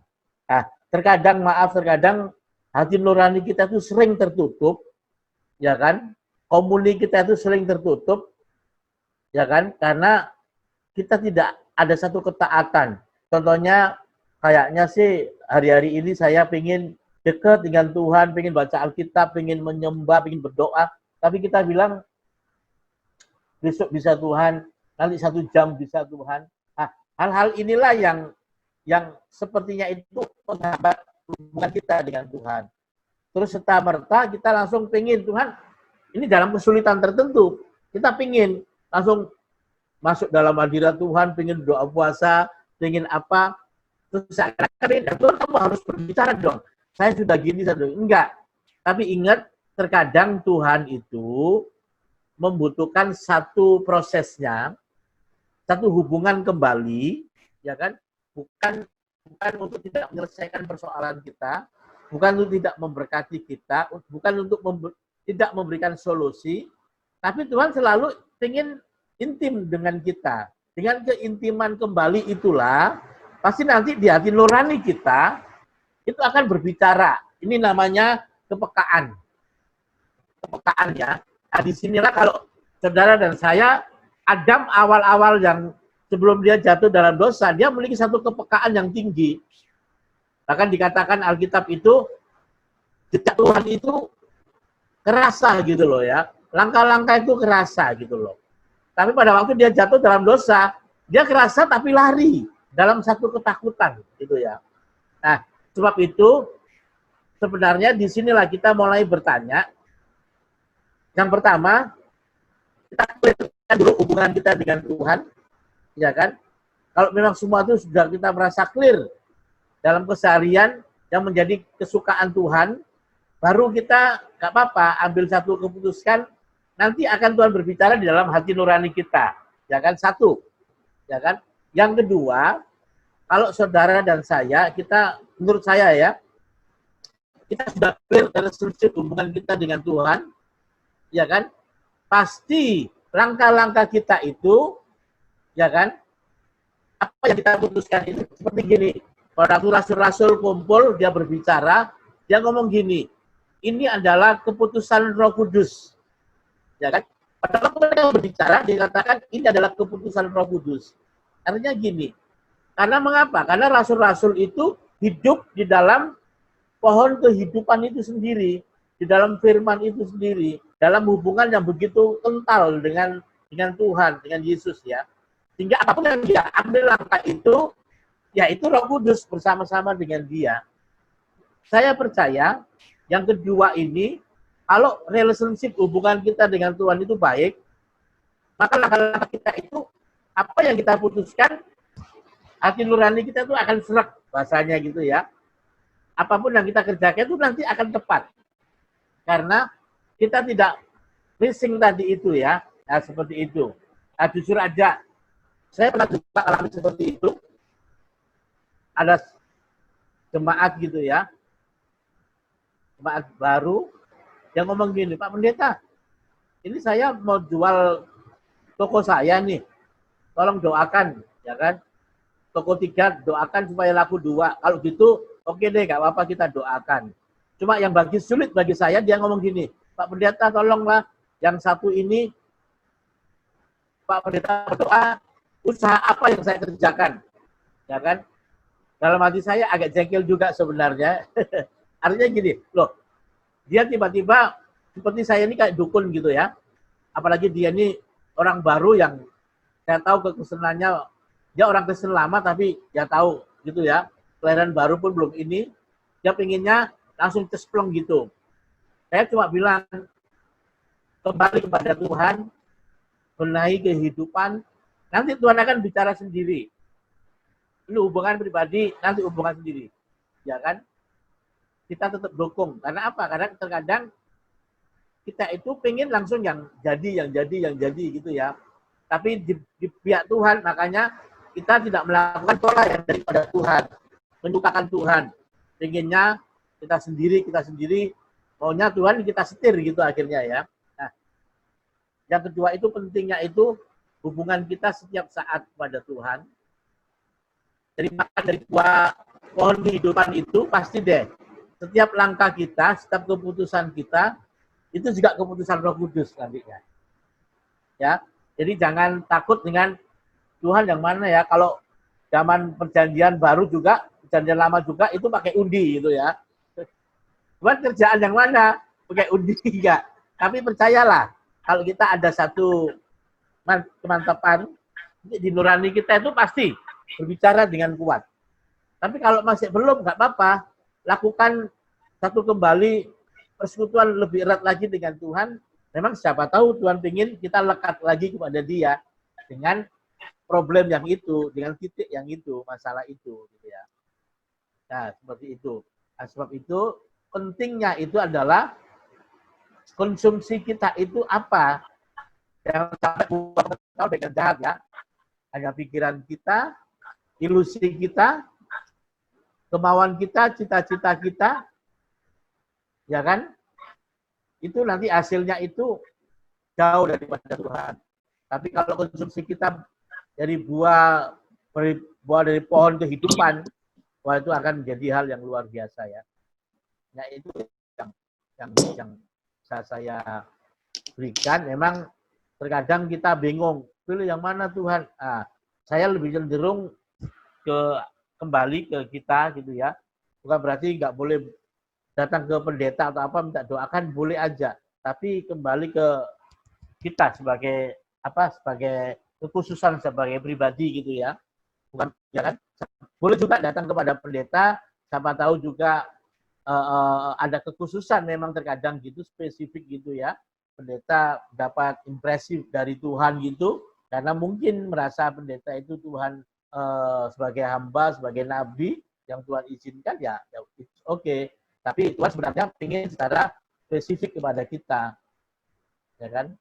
Nah, terkadang hati nurani kita itu sering tertutup, ya kan? Komuni kita itu sering tertutup, ya kan? Karena kita tidak ada satu ketaatan. Contohnya kayaknya sih hari-hari ini saya pengen dekat dengan Tuhan, pengen baca Alkitab, pengen menyembah, pengen berdoa, tapi kita bilang besok bisa Tuhan, nanti 1 jam bisa Tuhan. Nah, hal-hal inilah yang sepertinya itu menghambat hubungan kita dengan Tuhan. Terus serta-merta kita langsung pengen Tuhan, ini dalam kesulitan tertentu, kita pengen langsung masuk dalam hadirat Tuhan, pengen doa puasa, pengen apa, terus saya katakan, Tuhan kamu harus berbicara dong. Saya sudah gini, enggak. Tapi ingat, terkadang Tuhan itu membutuhkan satu prosesnya, satu hubungan kembali, ya kan? Bukan untuk tidak menyelesaikan persoalan kita, bukan untuk tidak memberkati kita, bukan untuk tidak memberikan solusi, tapi Tuhan selalu ingin intim dengan kita. Dengan keintiman kembali itulah, pasti nanti di hati nurani kita, itu akan berbicara. Ini namanya kepekaan. Kepekaannya. Nah, disinilah kalau saudara dan saya, Adam awal-awal yang sebelum dia jatuh dalam dosa, dia memiliki satu kepekaan yang tinggi. Bahkan dikatakan Alkitab itu, jejak Tuhan itu kerasa gitu loh ya. Langkah-langkah itu kerasa gitu loh. Tapi pada waktu dia jatuh dalam dosa, dia kerasa tapi lari dalam satu ketakutan gitu ya. Nah, sebab itu sebenarnya disinilah kita mulai bertanya. Yang pertama, kita clear dulu hubungan kita dengan Tuhan, ya kan? Kalau memang semua itu sudah kita merasa clear dalam keseharian yang menjadi kesukaan Tuhan, baru kita nggak apa-apa ambil satu keputusan. Nanti akan Tuhan berbicara di dalam hati nurani kita, ya kan? Satu, ya kan? Yang kedua, kalau saudara dan saya, kita, menurut saya ya, kita sudah clear dari struktur hubungan kita dengan Tuhan, ya kan? Pasti langkah-langkah kita itu, ya kan? Apa yang kita putuskan itu seperti gini. Pada waktu rasul-rasul kumpul, dia berbicara, dia ngomong gini, ini adalah keputusan Roh Kudus. Ya kan? Pada waktu mereka berbicara, dikatakan ini adalah keputusan Roh Kudus. Artinya gini, karena mengapa? Karena rasul-rasul itu hidup di dalam pohon kehidupan itu sendiri, di dalam firman itu sendiri, dalam hubungan yang begitu kental dengan Tuhan, dengan Yesus ya. Sehingga apapun yang dia ambil langkah itu, ya itu Roh Kudus bersama-sama dengan dia. Saya percaya yang kedua ini, kalau relationship hubungan kita dengan Tuhan itu baik, maka langkah-langkah kita itu, apa yang kita putuskan, hati nurani kita itu akan serak, bahasanya gitu ya. Apapun yang kita kerjakan itu nanti akan tepat. Karena kita tidak missing tadi itu ya, nah, seperti itu. Nah, jujur aja, saya pernah juga alami seperti itu. Ada jemaat gitu ya, jemaat baru, yang ngomong gini, Pak Pendeta, ini saya mau jual toko saya nih, tolong doakan, ya kan? Toko 3 doakan supaya laku 2. Kalau gitu, oke deh, gak apa-apa kita doakan. Cuma yang sulit bagi saya, dia ngomong gini, Pak Pendeta tolonglah yang satu ini, Pak Pendeta berdoa, usaha apa yang saya kerjakan, ya kan? Dalam hati saya agak jengkel juga sebenarnya. Artinya gini, loh, dia tiba-tiba seperti saya ini kayak dukun gitu ya. Apalagi dia ini orang baru yang saya tahu kekesenannya, dia orang Kristen lama tapi dia tahu gitu ya. Kelahiran baru pun belum ini, dia pinginnya langsung cesplong gitu. Saya cuma bilang, kembali kepada Tuhan, benahi kehidupan, nanti Tuhan akan bicara sendiri. Ini hubungan pribadi, nanti hubungan sendiri. Ya kan? Kita tetap dukung. Karena apa? Karena terkadang kita itu pengen langsung yang jadi gitu ya. Tapi di pihak Tuhan, makanya kita tidak melakukan pola yang daripada Tuhan. Menyukakan Tuhan. Pengennya kita sendiri, maunya Tuhan kita setir gitu akhirnya ya. Nah, yang kedua itu pentingnya itu hubungan kita setiap saat kepada Tuhan. Dari makan dari buah pohon kehidupan itu pasti deh. Setiap langkah kita, setiap keputusan kita, itu juga keputusan Roh Kudus nantinya. Ya, jadi jangan takut dengan Tuhan yang mana ya. Kalau zaman perjanjian baru juga, perjanjian lama juga itu pakai undi gitu ya. Buat kerjaan yang mana pakai undi enggak. Tapi percayalah, kalau kita ada satu kemantapan di nurani kita itu pasti berbicara dengan kuat. Tapi kalau masih belum, nggak apa-apa. Lakukan satu kembali persekutuan lebih erat lagi dengan Tuhan. Memang siapa tahu Tuhan ingin kita lekat lagi kepada Dia dengan problem yang itu, dengan titik yang itu, masalah itu, gitu ya. Nah, seperti itu. Nah, sebab itu pentingnya itu adalah konsumsi kita itu apa? Yang sampai tahu dengan jahat ya. Hanya pikiran kita, ilusi kita, kemauan kita, cita-cita kita, ya kan? Itu nanti hasilnya itu jauh daripada Tuhan. Tapi kalau konsumsi kita dari buah dari pohon kehidupan, wah itu akan menjadi hal yang luar biasa ya. Nah itu yang saya berikan. Memang terkadang kita bingung, pilih yang mana Tuhan? Nah, saya lebih cenderung kembali ke kita gitu ya. Bukan berarti nggak boleh datang ke pendeta atau apa minta doakan, boleh aja. Tapi kembali ke kita sebagai sebagai kekhususan sebagai pribadi gitu ya. Bukan ya kan? Boleh juga datang kepada pendeta, siapa tahu juga ada kekhususan memang terkadang gitu spesifik gitu ya. Pendeta dapat impresif dari Tuhan gitu, karena mungkin merasa pendeta itu Tuhan sebagai hamba, sebagai nabi yang Tuhan izinkan ya oke. Tapi Tuhan sebenarnya ingin secara spesifik kepada kita, ya kan?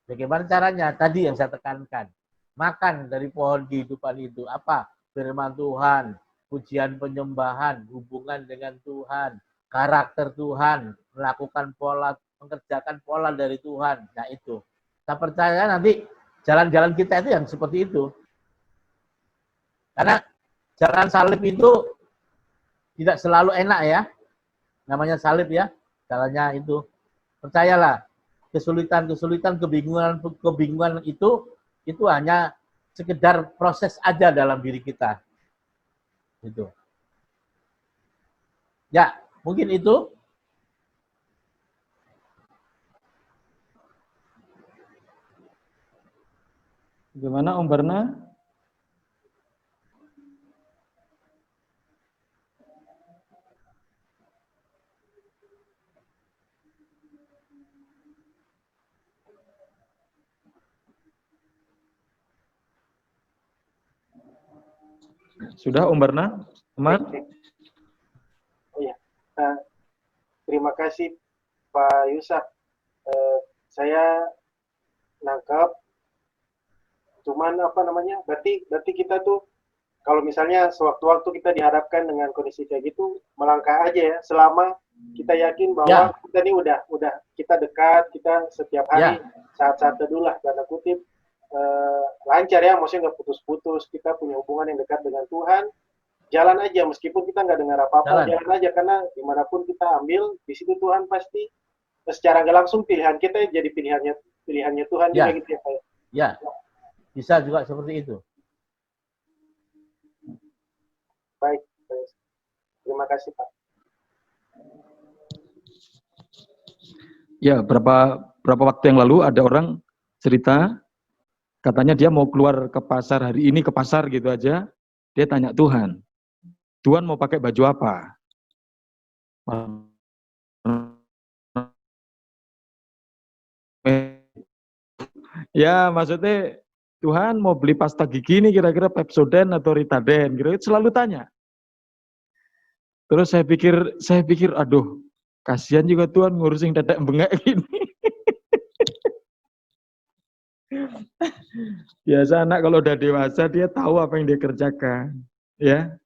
Bagaimana caranya? Tadi yang saya tekankan, makan dari pohon kehidupan itu apa? Firman Tuhan, pujian penyembahan, hubungan dengan Tuhan, karakter Tuhan, melakukan pola, mengerjakan pola dari Tuhan. Nah itu, saya percaya nanti jalan-jalan kita itu yang seperti itu. Karena jalan salib itu tidak selalu enak ya. Namanya salib ya, jalannya itu. Percayalah, kesulitan-kesulitan, kebingungan itu hanya sekedar proses aja dalam diri kita. Gitu. Ya, mungkin itu. Gimana Om Barna? Sudah Om Barna? Teman? Oh ya, terima kasih Pak Yusak. Saya nangkap, cuman berarti kita tuh kalau misalnya sewaktu-waktu kita dihadapkan dengan kondisi kayak gitu, melangkah aja ya, selama kita yakin bahwa kita ini udah kita dekat, kita setiap hari saat-saat teduh lah tanda kutip lancar ya, maksudnya nggak putus-putus, kita punya hubungan yang dekat dengan Tuhan, jalan aja meskipun kita nggak dengar apa-apa, jalan aja, karena dimanapun kita ambil di situ Tuhan pasti secara nggak langsung pilihan kita jadi pilihannya Tuhan juga Ya. gitu ya Pak. Ya, bisa juga seperti itu. Baik. Terima kasih Pak. Ya, berapa waktu yang lalu ada orang cerita, katanya dia mau keluar ke pasar hari ini, ke pasar gitu aja, dia tanya Tuhan, Tuhan mau pakai baju apa? Ya, maksudnya Tuhan mau beli pasta gigi ini kira-kira Pepsodent atau Ritaden, kira-kira selalu tanya. Terus saya pikir, aduh, kasihan juga Tuhan ngurusin tetek bengek gini. Biasa anak kalau udah dewasa dia tahu apa yang dia kerjakan, ya.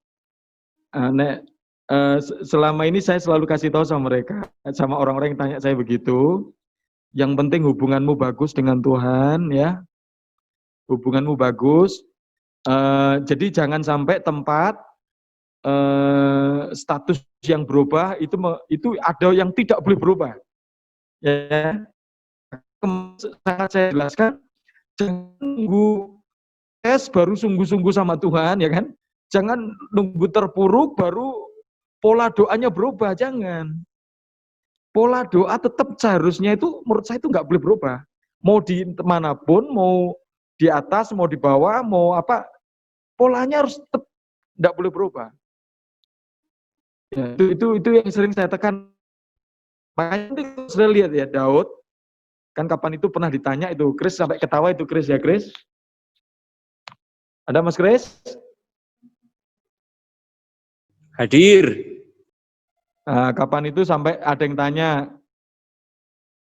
Selama ini saya selalu kasih tahu sama mereka, sama orang-orang yang tanya saya begitu. Yang penting hubunganmu bagus dengan Tuhan, ya. Hubunganmu bagus. Jadi jangan sampai tempat status yang berubah itu ada yang tidak boleh berubah. Ya. Sangat saya jelaskan. Jangan nunggu tes baru sungguh-sungguh sama Tuhan, ya kan? Jangan nunggu terpuruk baru pola doanya berubah, jangan. Pola doa tetap seharusnya itu menurut saya itu nggak boleh berubah. Mau di manapun, mau di atas, mau di bawah, mau apa, polanya harus tetap nggak boleh berubah. Ya, itu yang sering saya tekan. Makanya sudah lihat ya Daud, kan kapan itu pernah ditanya itu, Chris sampai ketawa itu Chris ya Chris. Ada Mas Chris? Hadir. Nah, kapan itu sampai ada yang tanya,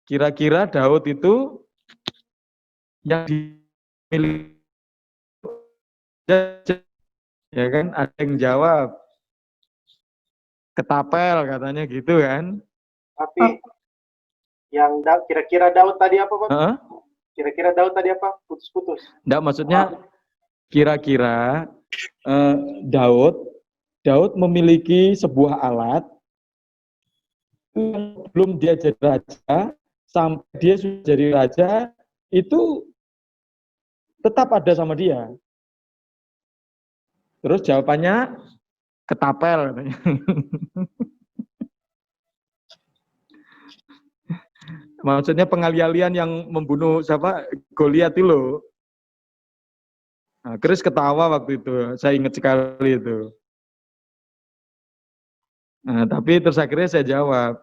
kira-kira Daud itu yang dimiliki, ya kan? Ada yang jawab, ketapel katanya gitu kan? Tapi yang kira-kira Daud tadi apa Pak? Kira-kira Daud tadi apa? Putus-putus. Enggak, maksudnya kira-kira Daud memiliki sebuah alat yang belum dia jadi raja, sampai dia sudah jadi raja, itu tetap ada sama dia. Terus jawabannya, ketapel. Maksudnya pengalian yang membunuh siapa? Goliat itu loh. Nah, Chris ketawa waktu itu, saya ingat sekali itu. Nah, tapi terus akhirnya saya jawab,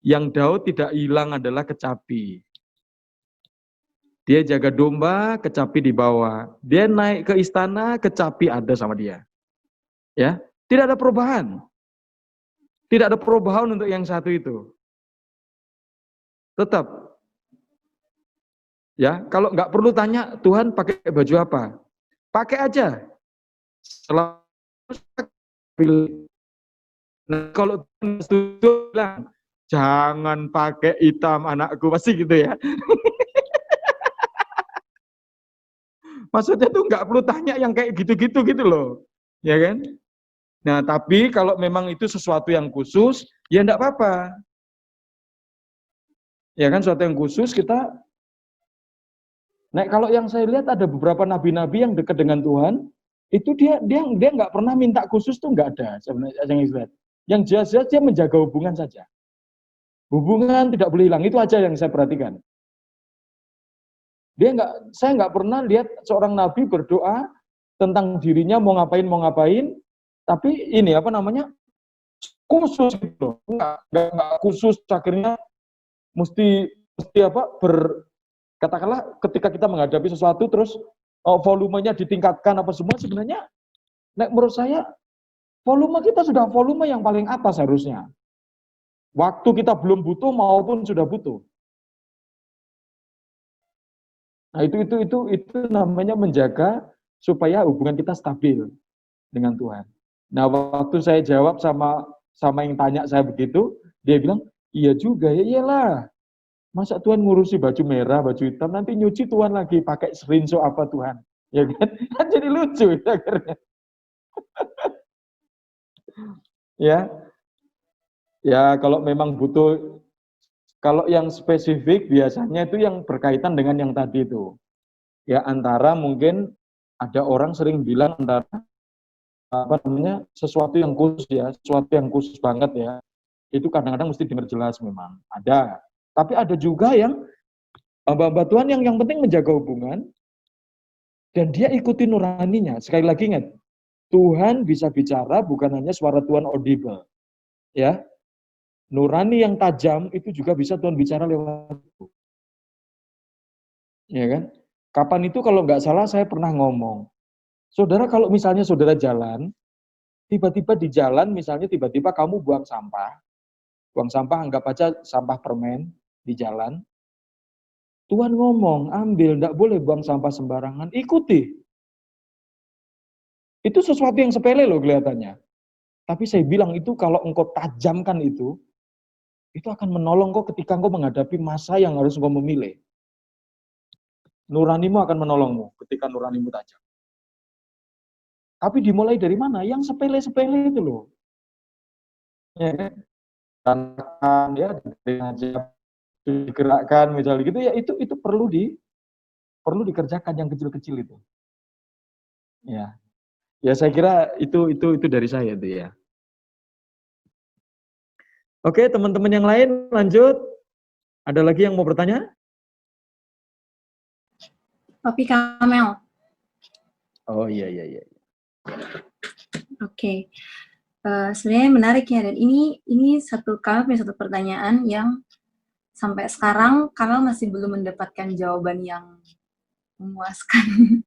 yang Daud tidak hilang adalah kecapi. Dia jaga domba, kecapi di bawah. Dia naik ke istana, kecapi ada sama dia. Ya, tidak ada perubahan. Tidak ada perubahan untuk yang satu itu. Tetap. Ya, kalau nggak perlu tanya Tuhan pakai baju apa, pakai aja. Nah, kalau Tuhan setuju bilang, jangan pakai hitam anakku, pasti gitu ya. Maksudnya tuh nggak perlu tanya yang kayak gitu-gitu gitu loh, ya kan? Nah, tapi kalau memang itu sesuatu yang khusus, ya enggak apa-apa. Ya kan, sesuatu yang khusus kita. Nah, kalau yang saya lihat ada beberapa nabi-nabi yang dekat dengan Tuhan, itu dia nggak pernah minta khusus tuh nggak ada sebenarnya yang saya lihat. Yang jelas-jelas dia menjaga hubungan saja. Hubungan tidak boleh hilang, itu aja yang saya perhatikan. Saya nggak pernah lihat seorang nabi berdoa tentang dirinya mau ngapain, tapi ini apa namanya khusus gitu, nggak khusus akhirnya mesti apa katakanlah ketika kita menghadapi sesuatu terus volumenya ditingkatkan apa semua, sebenarnya menurut saya volume kita sudah volume yang paling atas harusnya. Waktu kita belum butuh maupun sudah butuh. Nah, itu namanya menjaga supaya hubungan kita stabil dengan Tuhan. Nah, waktu saya jawab sama yang tanya saya begitu, dia bilang, "Iya juga, ya iyalah. Masa Tuhan ngurusi baju merah, baju hitam, nanti nyuci Tuhan lagi pakai rinso apa Tuhan?" Ya kan? Kan jadi lucu ya akhirnya. Ya. Ya, kalau memang butuh Kalau yang spesifik biasanya itu yang berkaitan dengan yang tadi itu. Ya antara mungkin ada orang sering bilang antara apa namanya sesuatu yang khusus ya, sesuatu yang khusus banget ya. Itu kadang-kadang mesti dengar jelas memang. Ada. Tapi ada juga yang hamba-hamba Tuhan yang penting menjaga hubungan dan dia ikuti nuraninya. Sekali lagi ingat, Tuhan bisa bicara bukan hanya suara Tuhan audible. Ya. Nurani yang tajam itu juga bisa Tuhan bicara lewat itu. Ya kan? Kapan itu kalau nggak salah saya pernah ngomong. Saudara kalau misalnya saudara jalan, tiba-tiba di jalan misalnya tiba-tiba kamu buang sampah anggap aja sampah permen di jalan. Tuhan ngomong, ambil, nggak boleh buang sampah sembarangan, ikuti. Itu sesuatu yang sepele loh kelihatannya. Tapi saya bilang itu kalau engkau tajamkan itu akan menolong kau ketika engkau menghadapi masa yang harus engkau memilih. Nuranimu akan menolongmu ketika nuranimu tajam. Tapi dimulai dari mana? Yang sepele-sepele itu loh. Ya kan? Tantangan ya, digerakkan misalnya gitu ya itu perlu dikerjakan yang kecil-kecil itu. Ya. Ya saya kira itu dari saya itu ya. Oke, teman-teman yang lain lanjut. Ada lagi yang mau bertanya? Papi Kamel. Oh iya. Oke. Sebenarnya menarik ya, dan ini Kamel punya satu pertanyaan yang sampai sekarang Kamel masih belum mendapatkan jawaban yang memuaskan.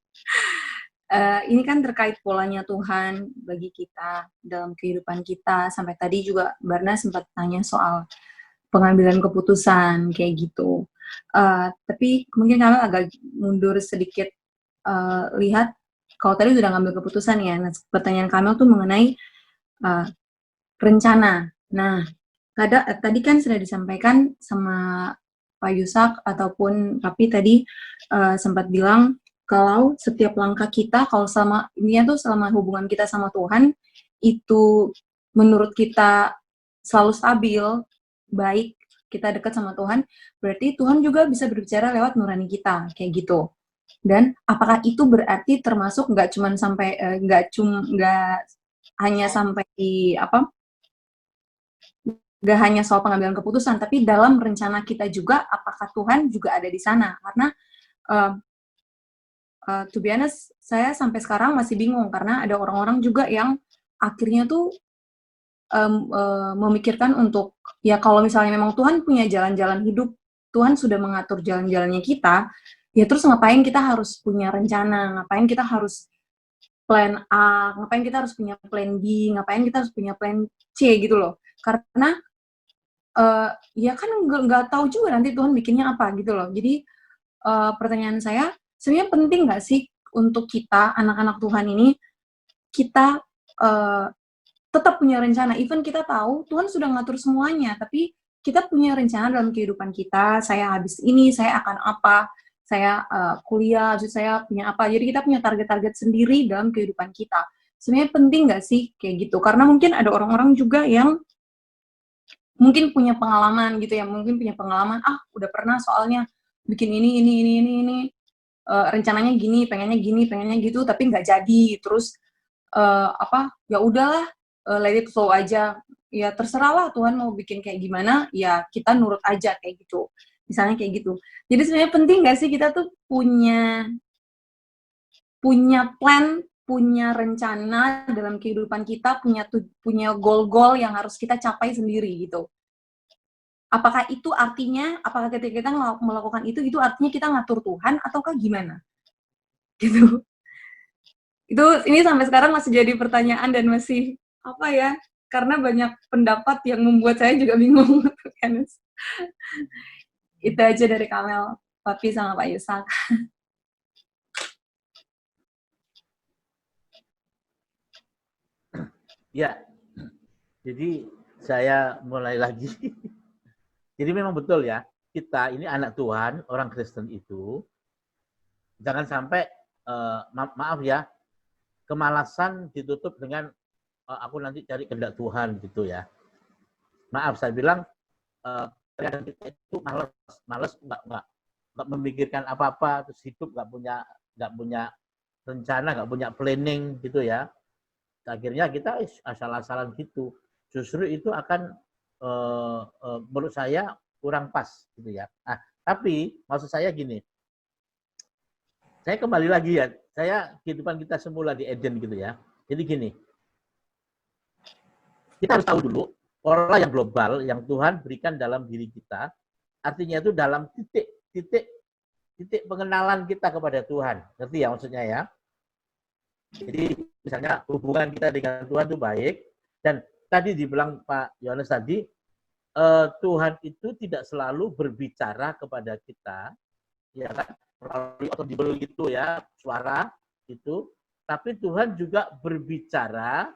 Ini kan terkait polanya Tuhan bagi kita dalam kehidupan kita. Sampai tadi juga Barna sempat tanya soal pengambilan keputusan kayak gitu. Tapi mungkin Kamel agak mundur sedikit, lihat kalau tadi sudah ngambil keputusan ya. Nah, pertanyaan Kamel tuh mengenai rencana. Nah, tadi kan sudah disampaikan sama Pak Yusak ataupun Papi tadi sempat bilang kalau setiap langkah kita, kalau selama hubungan kita sama Tuhan itu menurut kita selalu stabil, baik, kita dekat sama Tuhan, berarti Tuhan juga bisa berbicara lewat nurani kita, kayak gitu. Dan apakah itu berarti termasuk nggak hanya sampai di nggak hanya soal pengambilan keputusan, tapi dalam rencana kita juga, apakah Tuhan juga ada di sana? Karena to be honest, saya sampai sekarang masih bingung karena ada orang-orang juga yang akhirnya tuh memikirkan untuk ya kalau misalnya memang Tuhan punya jalan-jalan hidup, Tuhan sudah mengatur jalan-jalannya kita, ya terus ngapain kita harus punya rencana, ngapain kita harus plan A, ngapain kita harus punya plan B, ngapain kita harus punya plan C gitu loh. Karena ya kan nggak tahu juga nanti Tuhan bikinnya apa gitu loh. Jadi pertanyaan saya, sebenarnya penting nggak sih untuk kita, anak-anak Tuhan ini, kita tetap punya rencana. Even kita tahu Tuhan sudah ngatur semuanya, tapi kita punya rencana dalam kehidupan kita. Saya habis ini, saya akan apa, saya kuliah, habis saya punya apa. Jadi kita punya target-target sendiri dalam kehidupan kita. Sebenarnya penting nggak sih kayak gitu? Karena mungkin ada orang-orang juga yang mungkin punya pengalaman gitu ya, mungkin punya pengalaman, udah pernah soalnya bikin ini, rencananya gini, pengennya gitu, tapi nggak jadi, terus ya udahlah, let it flow aja, ya terserahlah Tuhan mau bikin kayak gimana, ya kita nurut aja kayak gitu, misalnya kayak gitu. Jadi sebenarnya penting nggak sih kita tuh punya plan, punya rencana dalam kehidupan kita, punya goal-goal yang harus kita capai sendiri gitu. Apakah itu artinya, apakah ketika kita melakukan itu artinya kita ngatur Tuhan ataukah gimana? Gitu. Ini sampai sekarang masih jadi pertanyaan dan masih apa ya? Karena banyak pendapat yang membuat saya juga bingung. Itu aja dari Kamel, Papi sama Pak Yusak. Ya, jadi saya mulai lagi. Jadi memang betul ya, kita ini anak Tuhan, orang Kristen itu, jangan sampai, maaf ya, kemalasan ditutup dengan, aku nanti cari kehendak Tuhan gitu ya. Maaf, saya bilang, kadang kita itu malas nggak memikirkan apa-apa, terus hidup nggak punya rencana, nggak punya planning gitu ya. Akhirnya kita asal-asalan gitu. Justru itu akan menurut saya kurang pas gitu ya. Nah, tapi maksud saya gini, saya kembali lagi ya, saya kehidupan kita semula di Eden gitu ya. Jadi gini, kita harus tahu dulu pola yang global yang Tuhan berikan dalam diri kita, artinya itu dalam titik pengenalan kita kepada Tuhan. Ngerti ya maksudnya ya? Jadi misalnya hubungan kita dengan Tuhan itu baik, dan tadi dibilang Pak Yohanes tadi, Tuhan itu tidak selalu berbicara kepada kita, ya kan, melalui audible gitu ya, suara itu, tapi Tuhan juga berbicara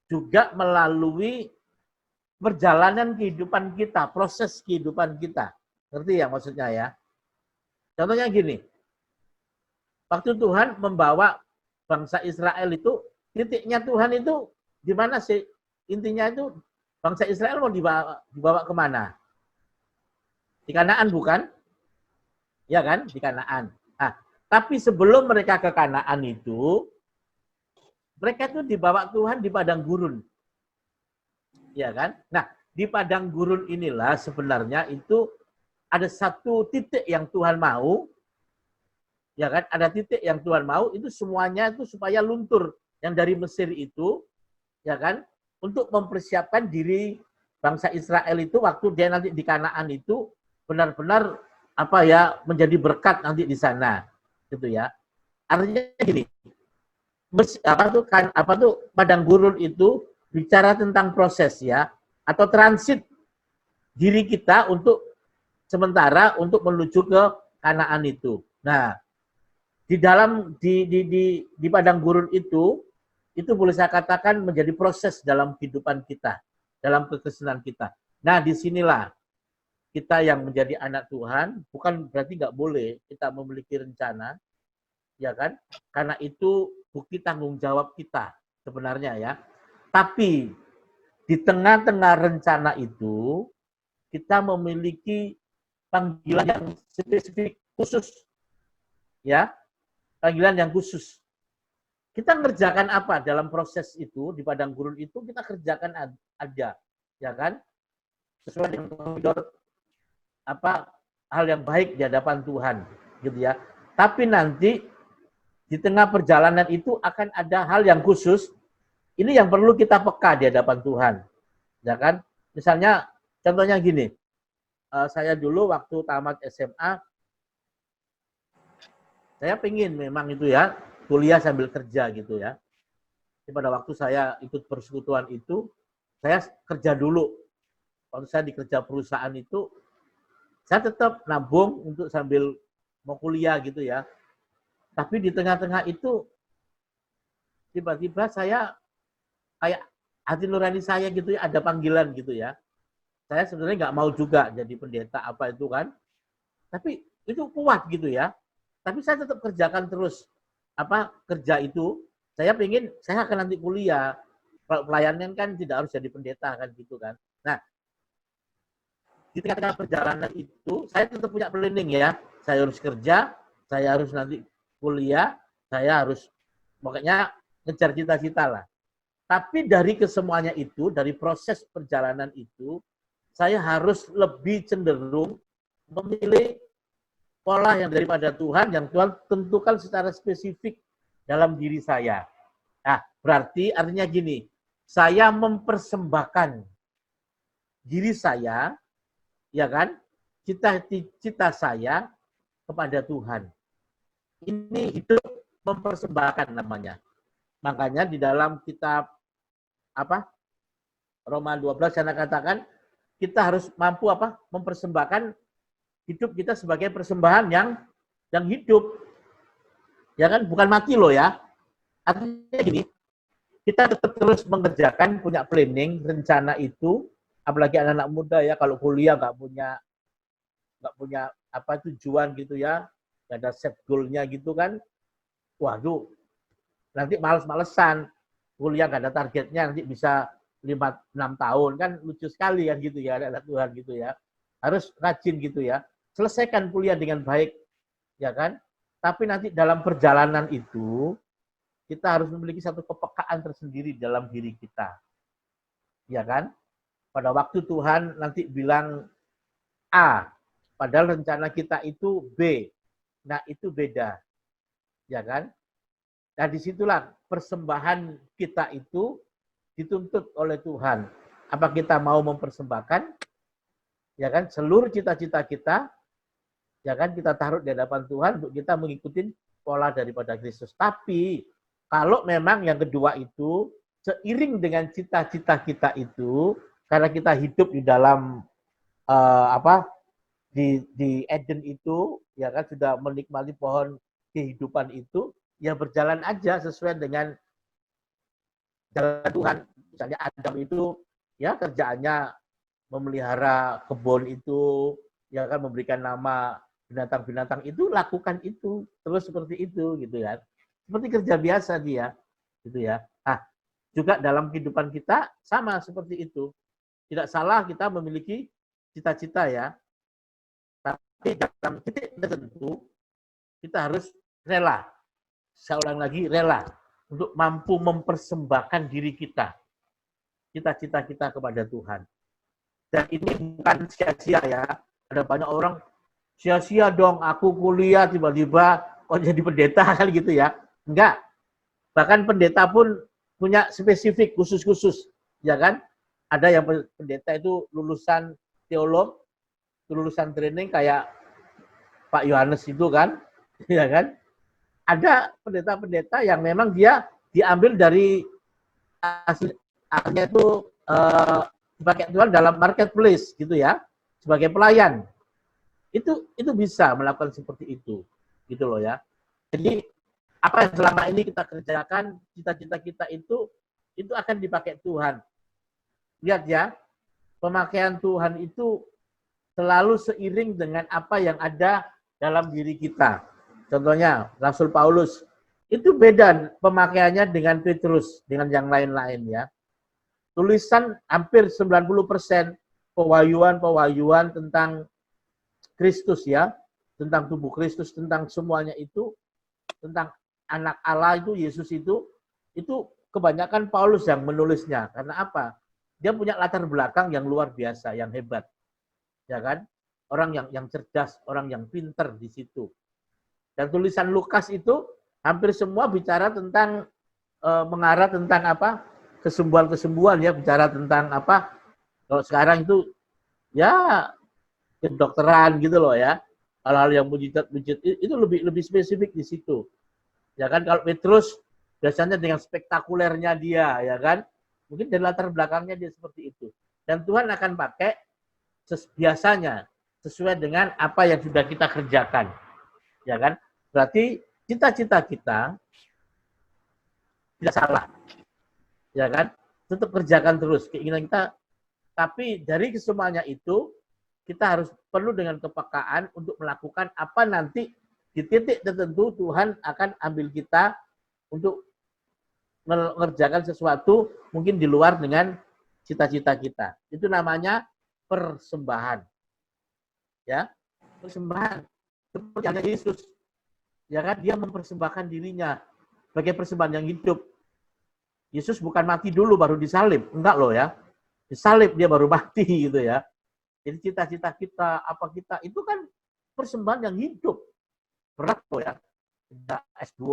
juga melalui perjalanan kehidupan kita, proses kehidupan kita. Ngerti ya maksudnya ya? Contohnya gini, waktu Tuhan membawa bangsa Israel itu, titiknya Tuhan itu di mana sih? Intinya itu bangsa Israel mau dibawa kemana? Di Kanaan bukan? Ya kan? Di Kanaan. Nah, tapi sebelum mereka ke Kanaan itu, mereka itu dibawa Tuhan di padang gurun. Ya kan? Nah, di padang gurun inilah sebenarnya itu ada satu titik yang Tuhan mau, ya kan? Ada titik yang Tuhan mau, itu semuanya itu supaya luntur. Yang dari Mesir itu, ya kan? Untuk mempersiapkan diri bangsa Israel itu waktu dia nanti di Kanaan itu benar-benar apa ya, menjadi berkat nanti di sana, gitu ya. Artinya gini, apa tuh padang gurun itu bicara tentang proses ya, atau transit diri kita untuk sementara untuk menuju ke Kanaan itu. Nah, di padang gurun itu boleh saya katakan menjadi proses dalam kehidupan kita, dalam kekristenan kita. Nah, disinilah kita yang menjadi anak Tuhan, bukan berarti nggak boleh kita memiliki rencana, ya kan? Karena itu bukti tanggung jawab kita sebenarnya ya. Tapi di tengah-tengah rencana itu, kita memiliki panggilan yang spesifik khusus, ya, panggilan yang khusus. Kita ngerjakan apa dalam proses itu di padang gurun itu, kita kerjakan aja, ya kan, sesuai dengan koridor apa hal yang baik di hadapan Tuhan, gitu ya. Tapi nanti di tengah perjalanan itu akan ada hal yang khusus. Ini yang perlu kita peka di hadapan Tuhan, ya kan. Misalnya, contohnya gini, saya dulu waktu tamat SMA, saya pengen memang itu ya, kuliah sambil kerja gitu ya. Jadi pada waktu saya ikut persekutuan itu, saya kerja dulu. Waktu saya di kerja perusahaan itu, saya tetap nabung untuk sambil mau kuliah gitu ya. Tapi di tengah-tengah itu, tiba-tiba saya, kayak hati nurani saya gitu ya, ada panggilan gitu ya. Saya sebenarnya nggak mau juga jadi pendeta apa itu kan. Tapi itu kuat gitu ya. Tapi saya tetap kerjakan terus apa kerja itu. Saya pengen, saya akan nanti kuliah. Kalau pelayanan kan tidak harus jadi pendeta kan gitu kan. Nah, di tengah-tengah perjalanan itu, saya tetap punya planning ya. Saya harus kerja, saya harus nanti kuliah, saya harus pokoknya ngejar cita-cita lah. Tapi dari kesemuanya itu, dari proses perjalanan itu, saya harus lebih cenderung memilih pola yang daripada Tuhan, yang Tuhan tentukan secara spesifik dalam diri saya. Nah, berarti artinya gini, saya mempersembahkan diri saya, ya kan, cita-cita saya kepada Tuhan. Ini hidup mempersembahkan namanya. Makanya di dalam kitab apa Roma 12 saya katakan kita harus mampu apa mempersembahkan hidup kita sebagai persembahan yang hidup, ya kan, bukan mati loh ya. Artinya gini, kita tetap terus mengerjakan, punya planning, rencana itu, apalagi anak-anak muda ya, kalau kuliah nggak punya apa tujuan gitu ya, nggak ada set goal-nya gitu kan, waduh, nanti males-malesan, kuliah nggak ada targetnya, nanti bisa 5-6 tahun, kan lucu sekali kan gitu ya, anak Tuhan gitu ya. harus rajin gitu ya. Selesaikan kuliah dengan baik, ya kan? Tapi nanti dalam perjalanan itu kita harus memiliki satu kepekaan tersendiri dalam diri kita, ya kan? Pada waktu Tuhan nanti bilang A, padahal rencana kita itu B. Nah, itu beda. Ya kan? Nah, disitulah persembahan kita itu dituntut oleh Tuhan. Apa kita mau mempersembahkan? Ya kan? Seluruh cita-cita kita, ya kan? Kita taruh di hadapan Tuhan untuk kita mengikuti pola daripada Kristus. Tapi kalau memang yang kedua itu seiring dengan cita-cita kita itu, karena kita hidup di dalam di Eden itu, ya kan, sudah menikmati pohon kehidupan itu, ya berjalan aja sesuai dengan jalan Tuhan. Misalnya Adam itu ya kerjaannya memelihara kebun itu, ya kan, memberikan nama binatang-binatang itu, lakukan itu terus seperti itu gitu ya. Seperti kerja biasa dia gitu ya. Nah, juga dalam kehidupan kita sama seperti itu. Tidak salah kita memiliki cita-cita ya. Tapi dalam titik tertentu kita harus rela. Saya ulang lagi, rela untuk mampu mempersembahkan diri kita, cita-cita kita kepada Tuhan. Dan ini bukan sia-sia ya. Ada banyak orang sia-sia dong, aku kuliah tiba-tiba kok jadi pendeta kali gitu ya. Enggak. Bahkan pendeta pun punya spesifik khusus-khusus, ya kan? Ada yang pendeta itu lulusan teolog, lulusan training kayak Pak Yohanes itu kan, ya kan? Ada pendeta-pendeta yang memang dia diambil dari aslinya itu dipakai Tuhan dalam marketplace gitu ya, sebagai pelayan. Itu bisa melakukan seperti itu, gitu loh ya. Jadi apa yang selama ini kita kerjakan, cita-cita kita itu akan dipakai Tuhan. Lihat ya, pemakaian Tuhan itu selalu seiring dengan apa yang ada dalam diri kita. Contohnya, Rasul Paulus, itu beda pemakaiannya dengan Petrus, dengan yang lain-lain ya. Tulisan hampir 90% pewahyuan tentang Kristus ya, tentang tubuh Kristus, tentang semuanya itu, tentang anak Allah itu, Yesus itu kebanyakan Paulus yang menulisnya. Karena apa? Dia punya latar belakang yang luar biasa, yang hebat. Ya kan? Orang yang cerdas, orang yang pinter di situ. Dan tulisan Lukas itu hampir semua bicara tentang mengarah tentang apa? Kesembuhan-kesembuhan ya, bicara tentang apa? Kalau sekarang itu ya kedokteran gitu loh ya. Hal-hal yang mujizat itu lebih spesifik di situ. Ya kan, kalau Petrus biasanya dengan spektakulernya dia, ya kan? Mungkin dari latar belakangnya dia seperti itu. Dan Tuhan akan pakai biasanya sesuai dengan apa yang sudah kita kerjakan. Ya kan? Berarti cita-cita kita tidak salah. Ya kan? Tetap kerjakan terus keinginan kita. Tapi dari kesemuanya itu kita harus perlu dengan kepekaan untuk melakukan apa nanti di titik tertentu Tuhan akan ambil kita untuk mengerjakan sesuatu mungkin di luar dengan cita-cita kita. Itu namanya persembahan. Ya, persembahan. Seperti ada Yesus. Ya kan, dia mempersembahkan dirinya sebagai persembahan yang hidup. Yesus bukan mati dulu baru disalib, enggak loh ya. Disalib dia baru mati gitu ya. Jadi cita-cita kita, apa kita itu kan persembahan yang hidup. Berat loh ya. Tidak S2,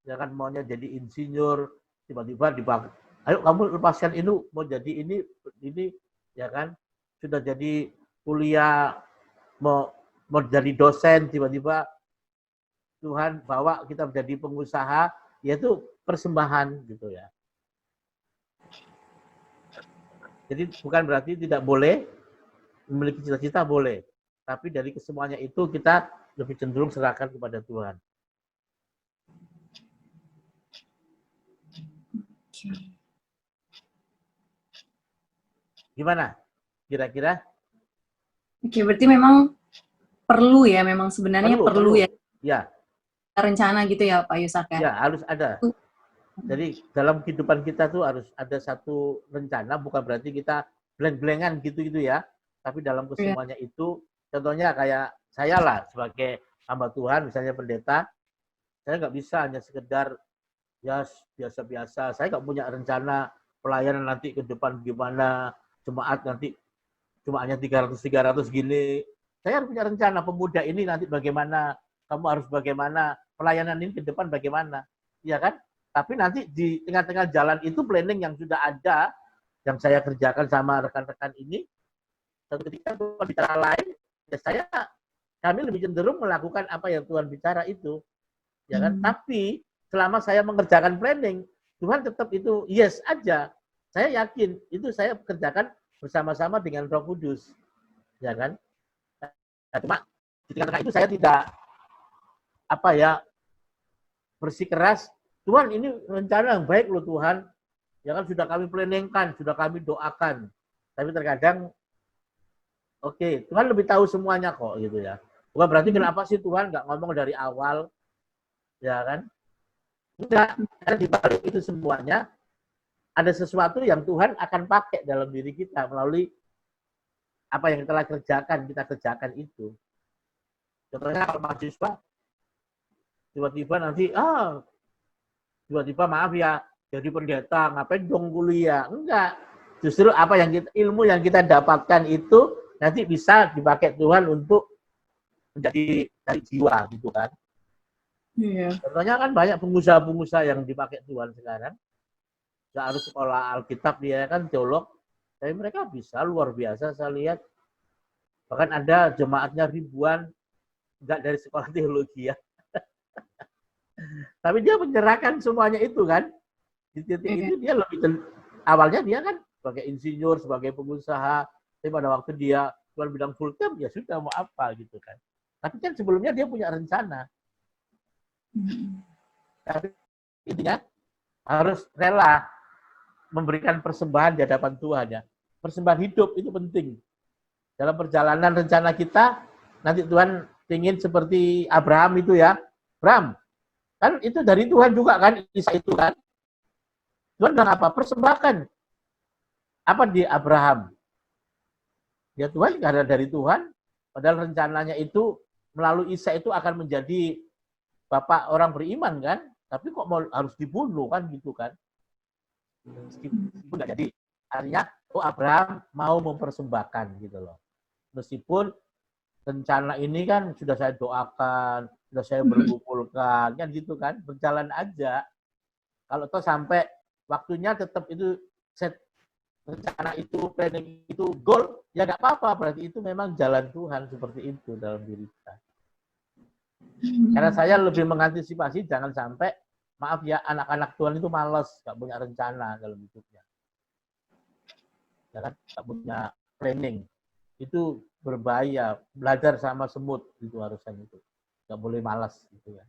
ya kan, maunya jadi insinyur, tiba-tiba dibangun. Ayo kamu lepaskan ini, mau jadi ini, ya kan. Sudah jadi kuliah, mau jadi dosen, tiba-tiba Tuhan bawa kita menjadi pengusaha, yaitu persembahan gitu ya. Jadi bukan berarti tidak boleh memiliki cita-cita, boleh. Tapi dari kesemuanya itu kita lebih cenderung serahkan kepada Tuhan. Gimana? Kira-kira? Oke, berarti memang perlu ya, memang sebenarnya perlu ya. Ya. Rencana gitu ya Pak Yusak ya? Ya, harus ada. Jadi dalam kehidupan kita tuh harus ada satu rencana, bukan berarti kita bleng-blengan gitu-gitu ya. Tapi dalam Iya. kesemuanya itu, contohnya kayak saya lah sebagai hamba Tuhan, misalnya pendeta, saya nggak bisa hanya sekedar ya biasa-biasa. Saya nggak punya rencana pelayanan nanti ke depan gimana, jemaat nanti cuma hanya 300 gini. Saya harus punya rencana pemuda ini nanti bagaimana, kamu harus bagaimana, pelayanan ini ke depan bagaimana. Iya kan? Tapi nanti di tengah-tengah jalan itu planning yang sudah ada, yang saya kerjakan sama rekan-rekan ini, satu ketika Tuhan bicara lain, ya kami lebih cenderung melakukan apa yang Tuhan bicara itu. Ya kan? Tapi selama saya mengerjakan planning, Tuhan tetap itu yes aja. Saya yakin itu saya kerjakan bersama-sama dengan Roh Kudus. Ya kan? Nah, cuma di tengah-tengah itu saya tidak bersikeras, Tuhan ini rencana yang baik loh Tuhan. Ya kan sudah kami planningkan, sudah kami doakan. Tapi terkadang oke, Tuhan lebih tahu semuanya kok gitu ya. Bukan berarti kenapa sih Tuhan nggak ngomong dari awal, ya kan? Enggak, karena di balik itu semuanya ada sesuatu yang Tuhan akan pakai dalam diri kita melalui apa yang telah kita kerjakan itu. Contohnya kalau mahasiswa tiba-tiba nanti tiba-tiba maaf ya jadi pendeta ngapain dong kuliah? Enggak. Justru ilmu yang kita dapatkan itu nanti bisa dipakai Tuhan untuk menjadi dari jiwa gitu kan. Iya. Contohnya kan banyak pengusaha-pengusaha yang dipakai Tuhan sekarang. Nggak harus sekolah Alkitab, dia kan teolog. Tapi mereka bisa luar biasa saya lihat. Bahkan ada jemaatnya ribuan, nggak dari sekolah teologi ya. Tapi dia menyerahkan semuanya itu kan. Di titik itu dia awalnya dia kan sebagai insinyur, sebagai pengusaha. Tapi pada waktu Tuhan bilang full time, ya sudah mau apa gitu kan. Tapi kan sebelumnya dia punya rencana. Tapi intinya harus rela memberikan persembahan di hadapan Tuhan ya. Persembahan hidup itu penting. Dalam perjalanan rencana kita, nanti Tuhan ingin seperti Abraham itu ya. Abraham, kan itu dari Tuhan juga kan, Isa itu kan. Tuhan bilang apa? Persembahkan. Apa di Abraham? Ya Tuhan karena dari Tuhan, padahal rencananya itu melalui Isa itu akan menjadi bapak orang beriman kan, tapi kok harus dibunuh kan gitu kan. Meskipun nggak jadi. Artinya, Abraham mau mempersembahkan gitu loh. Meskipun rencana ini kan sudah saya doakan, sudah saya berkumpulkan, kan gitu kan, berjalan aja. Kalau toh sampai waktunya tetap itu rencana itu, planning itu, goal, ya nggak apa-apa, berarti itu memang jalan Tuhan seperti itu dalam diri kita. Karena saya lebih mengantisipasi jangan sampai, maaf ya, anak-anak Tuhan itu malas, nggak punya rencana dalam hidupnya. Ya kan, nggak punya planning. Itu berbahaya, belajar sama semut, itu harusnya itu. Nggak boleh malas gitu ya.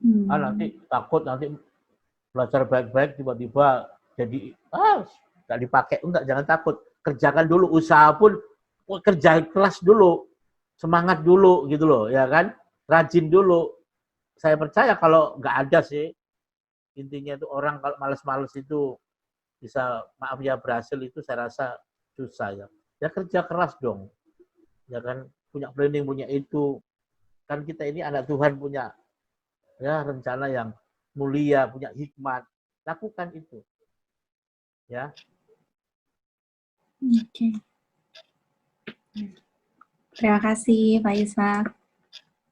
Nanti takut, nanti belajar baik-baik, tiba-tiba jadi, nggak dipakai. Enggak, jangan takut. Kerjakan dulu, usaha pun, kerja kelas dulu. Semangat dulu gitu loh, ya kan? Rajin dulu. Saya percaya kalau nggak ada sih, intinya itu orang kalau males-males itu bisa, maaf ya, berhasil itu saya rasa susah ya. Ya kerja keras dong. Ya kan, punya planning, punya itu. Kan kita ini anak Tuhan, punya ya rencana yang mulia, punya hikmat. Lakukan itu. Ya. Oke. Terima kasih Pak Ishak.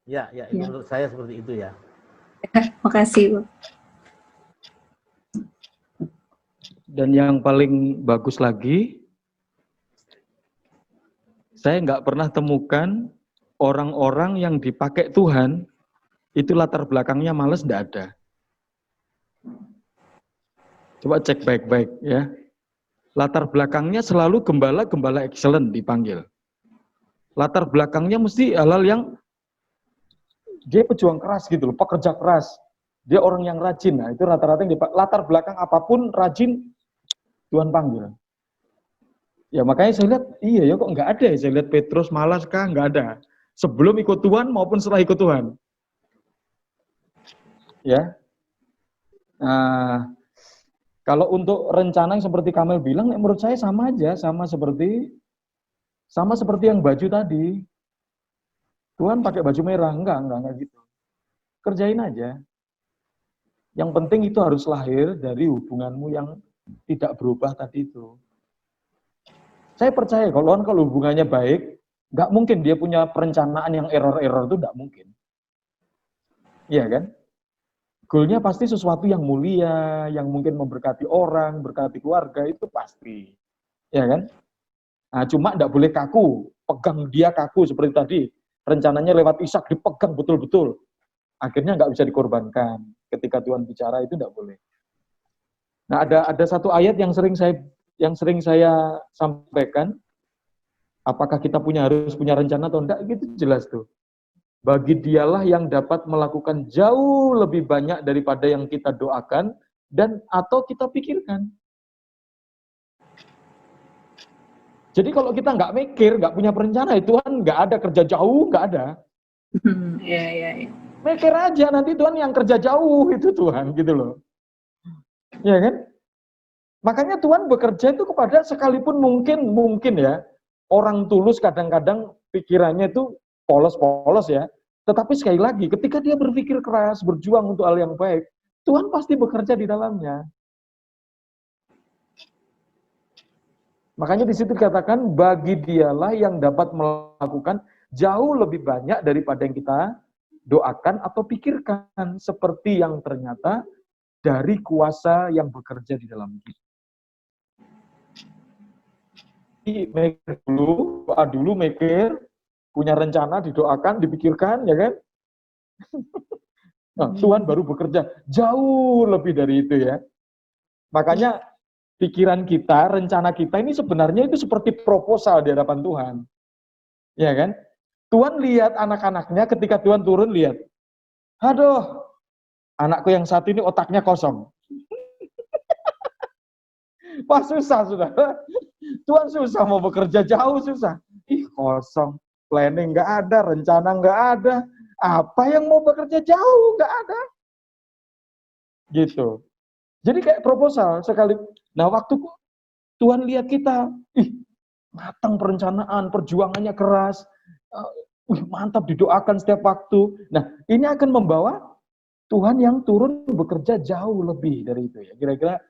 Ya, menurut saya seperti itu ya. Terima kasih, Bu. Dan yang paling bagus lagi, saya nggak pernah temukan orang-orang yang dipakai Tuhan, itu latar belakangnya males, nggak ada. Coba cek baik-baik ya. Latar belakangnya selalu gembala-gembala excellent dipanggil. Latar belakangnya mesti hal-hal yang dia pejuang keras gitu loh, pekerja keras. Dia orang yang rajin. Nah, itu rata-rata yang latar belakang apapun rajin Tuhan panggil. Ya makanya saya lihat, iya ya kok nggak ada ya. Saya lihat Petrus malas kah? Nggak ada. Sebelum ikut Tuhan maupun setelah ikut Tuhan. Ya. Nah, Kalau untuk rencana yang seperti Kamel bilang, menurut saya sama aja, sama seperti yang baju tadi. Tuhan pakai baju merah, enggak gitu. Kerjain aja. Yang penting itu harus lahir dari hubunganmu yang tidak berubah tadi itu. Saya percaya kalau hubungannya baik, nggak mungkin dia punya perencanaan yang error-error itu nggak mungkin. Iya kan? Goalnya pasti sesuatu yang mulia, yang mungkin memberkati orang, berkati keluarga, itu pasti. Ya kan? Nah, cuma nggak boleh kaku, pegang dia kaku seperti tadi. Rencananya lewat Ishak dipegang betul-betul. Akhirnya nggak bisa dikorbankan. Ketika Tuhan bicara itu nggak boleh. Nah, ada satu ayat yang sering saya sampaikan. Apakah kita harus punya rencana atau enggak? Gitu jelas tuh. Bagi dialah yang dapat melakukan jauh lebih banyak daripada yang kita doakan dan atau kita pikirkan. Jadi kalau kita nggak mikir, nggak punya perencana, Tuhan nggak ada kerja jauh, nggak ada. Iya. Mikir aja, nanti Tuhan yang kerja jauh itu Tuhan, gitu loh. Ya kan? Makanya Tuhan bekerja itu kepada sekalipun mungkin ya, orang tulus kadang-kadang pikirannya itu polos-polos ya. Tetapi sekali lagi, ketika dia berpikir keras, berjuang untuk hal yang baik, Tuhan pasti bekerja di dalamnya. Makanya di situ dikatakan, bagi dialah yang dapat melakukan jauh lebih banyak daripada yang kita doakan atau pikirkan, seperti yang ternyata dari kuasa yang bekerja di dalam kita. Mikir dulu mikir, punya rencana, didoakan, dipikirkan, ya kan? Nah, Tuhan baru bekerja jauh lebih dari itu ya. Makanya pikiran kita, rencana kita ini sebenarnya itu seperti proposal di hadapan Tuhan. Ya kan? Tuhan lihat anak-anaknya ketika Tuhan turun lihat. Aduh, anakku yang satu ini otaknya kosong. Wah susah sudah. Tuhan susah mau bekerja jauh susah. Ih kosong, planning nggak ada, rencana nggak ada. Apa yang mau bekerja jauh nggak ada. Gitu. Jadi kayak proposal sekali. Nah waktu Tuhan lihat kita, matang perencanaan, perjuangannya keras, mantap didoakan setiap waktu. Nah ini akan membawa Tuhan yang turun bekerja jauh lebih dari itu ya. Kira-kira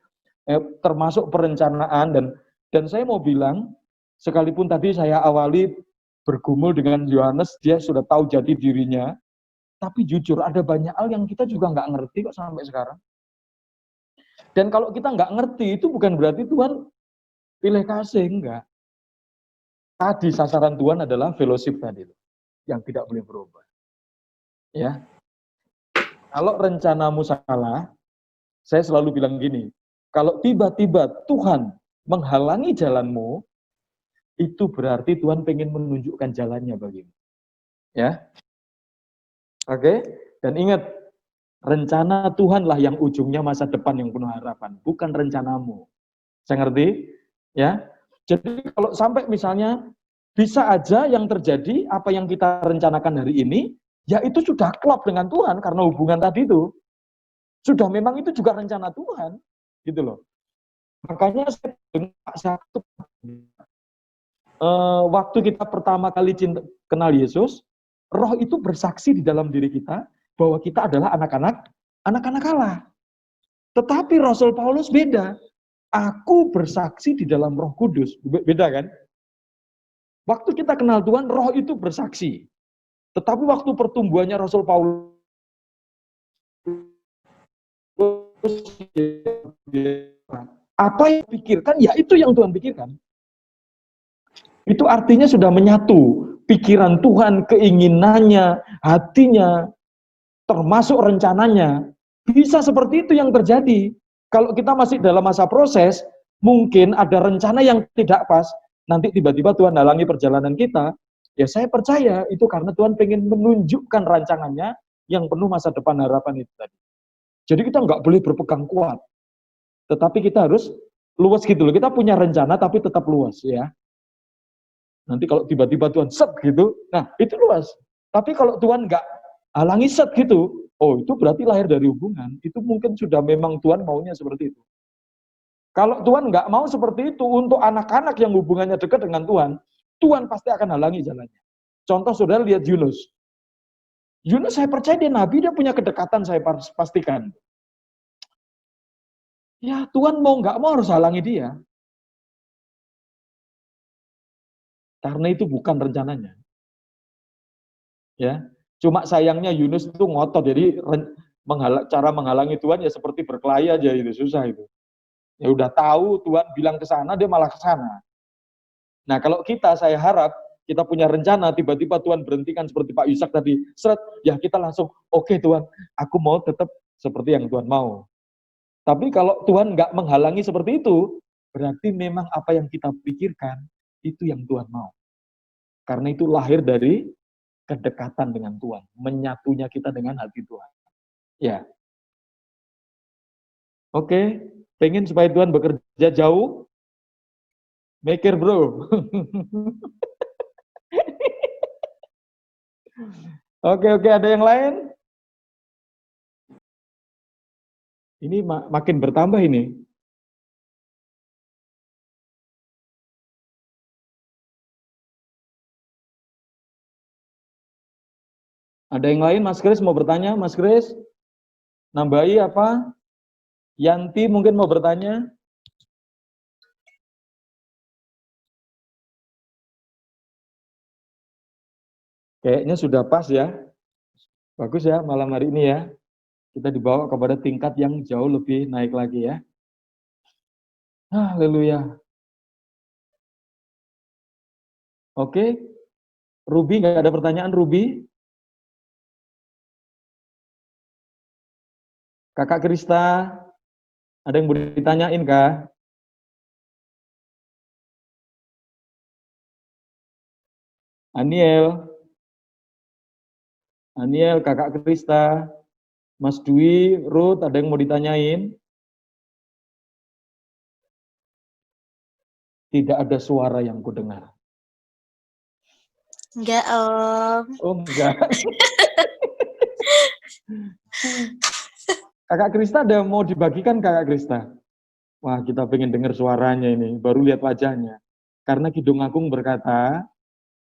termasuk perencanaan dan saya mau bilang, sekalipun tadi saya awali bergumul dengan Yohanes, dia sudah tahu jati dirinya, tapi jujur ada banyak hal yang kita juga nggak ngerti kok sampai sekarang. Dan kalau kita nggak ngerti, itu bukan berarti Tuhan pilih kasih, enggak. Tadi sasaran Tuhan adalah fellowship tadi, yang tidak boleh berubah. Ya, kalau rencanamu salah, saya selalu bilang gini, kalau tiba-tiba Tuhan menghalangi jalanmu, itu berarti Tuhan pengen menunjukkan jalannya bagimu. Ya, oke. Dan ingat, rencana Tuhanlah yang ujungnya masa depan yang penuh harapan, bukan rencanamu. Saya ngerti? Ya. Jadi kalau sampai misalnya bisa aja yang terjadi apa yang kita rencanakan hari ini, ya itu sudah klop dengan Tuhan karena hubungan tadi itu. Sudah memang itu juga rencana Tuhan, gitu loh. Makanya waktu kita pertama kali kenal Yesus, Roh itu bersaksi di dalam diri kita bahwa kita adalah anak-anak Allah. Tetapi Rasul Paulus beda. Aku bersaksi di dalam Roh Kudus. Beda kan? Waktu kita kenal Tuhan, Roh itu bersaksi. Tetapi waktu pertumbuhannya Rasul Paulus, apa yang pikirkan, ya itu yang Tuhan pikirkan. Itu artinya sudah menyatu. Pikiran Tuhan, keinginannya, hatinya, termasuk rencananya. Bisa seperti itu yang terjadi. Kalau kita masih dalam masa proses, mungkin ada rencana yang tidak pas, nanti tiba-tiba Tuhan halangi perjalanan kita, ya saya percaya itu karena Tuhan pengen menunjukkan rancangannya yang penuh masa depan harapan itu tadi. Jadi kita nggak boleh berpegang kuat, tetapi kita harus luas gitu loh. Kita punya rencana tapi tetap luas ya. Nanti kalau tiba-tiba Tuhan set gitu, nah itu luas. Tapi kalau Tuhan nggak halangi set gitu, oh itu berarti lahir dari hubungan. Itu mungkin sudah memang Tuhan maunya seperti itu. Kalau Tuhan nggak mau seperti itu untuk anak-anak yang hubungannya dekat dengan Tuhan, Tuhan pasti akan halangi jalannya. Contoh saudara lihat Yunus. Yunus saya percaya dia nabi, dia punya kedekatan, saya pastikan. Ya Tuhan mau nggak mau harus halangi dia. Karena itu bukan rencananya. Ya, cuma sayangnya Yunus itu ngotot, jadi cara menghalangi Tuhan ya seperti berkelahi aja, itu susah itu. Ya udah tahu Tuhan bilang ke sana, dia malah ke sana. Nah kalau kita, saya harap kita punya rencana, tiba-tiba Tuhan berhentikan seperti Pak Yusak tadi, seret, ya kita langsung, oke Tuhan, aku mau tetap seperti yang Tuhan mau. Tapi kalau Tuhan nggak menghalangi seperti itu, berarti memang apa yang kita pikirkan, itu yang Tuhan mau. Karena itu lahir dari kedekatan dengan Tuhan, menyatunya kita dengan hati Tuhan. Ya. Oke, pengen supaya Tuhan bekerja jauh? Mikir, bro. Oke, ada yang lain? Ini makin bertambah ini. Ada yang lain? Mas Kris mau bertanya? Mas Kris? Nambahi apa? Yanti mungkin mau bertanya? Kayaknya sudah pas ya. Bagus ya malam hari ini ya. Kita dibawa kepada tingkat yang jauh lebih naik lagi ya. Haleluya. Oke. Ruby, nggak ada pertanyaan Ruby? Kakak Krista, ada yang mau ditanyain kah? Aniel, Kakak Krista, Mas Dwi, Ruth, ada yang mau ditanyain? Tidak ada suara yang kudengar. Enggak, Om. Oh, enggak. Kakak Krista ada mau dibagikan, Kakak Krista? Wah, kita pengen dengar suaranya ini, baru lihat wajahnya. Karena Kidung Agung berkata,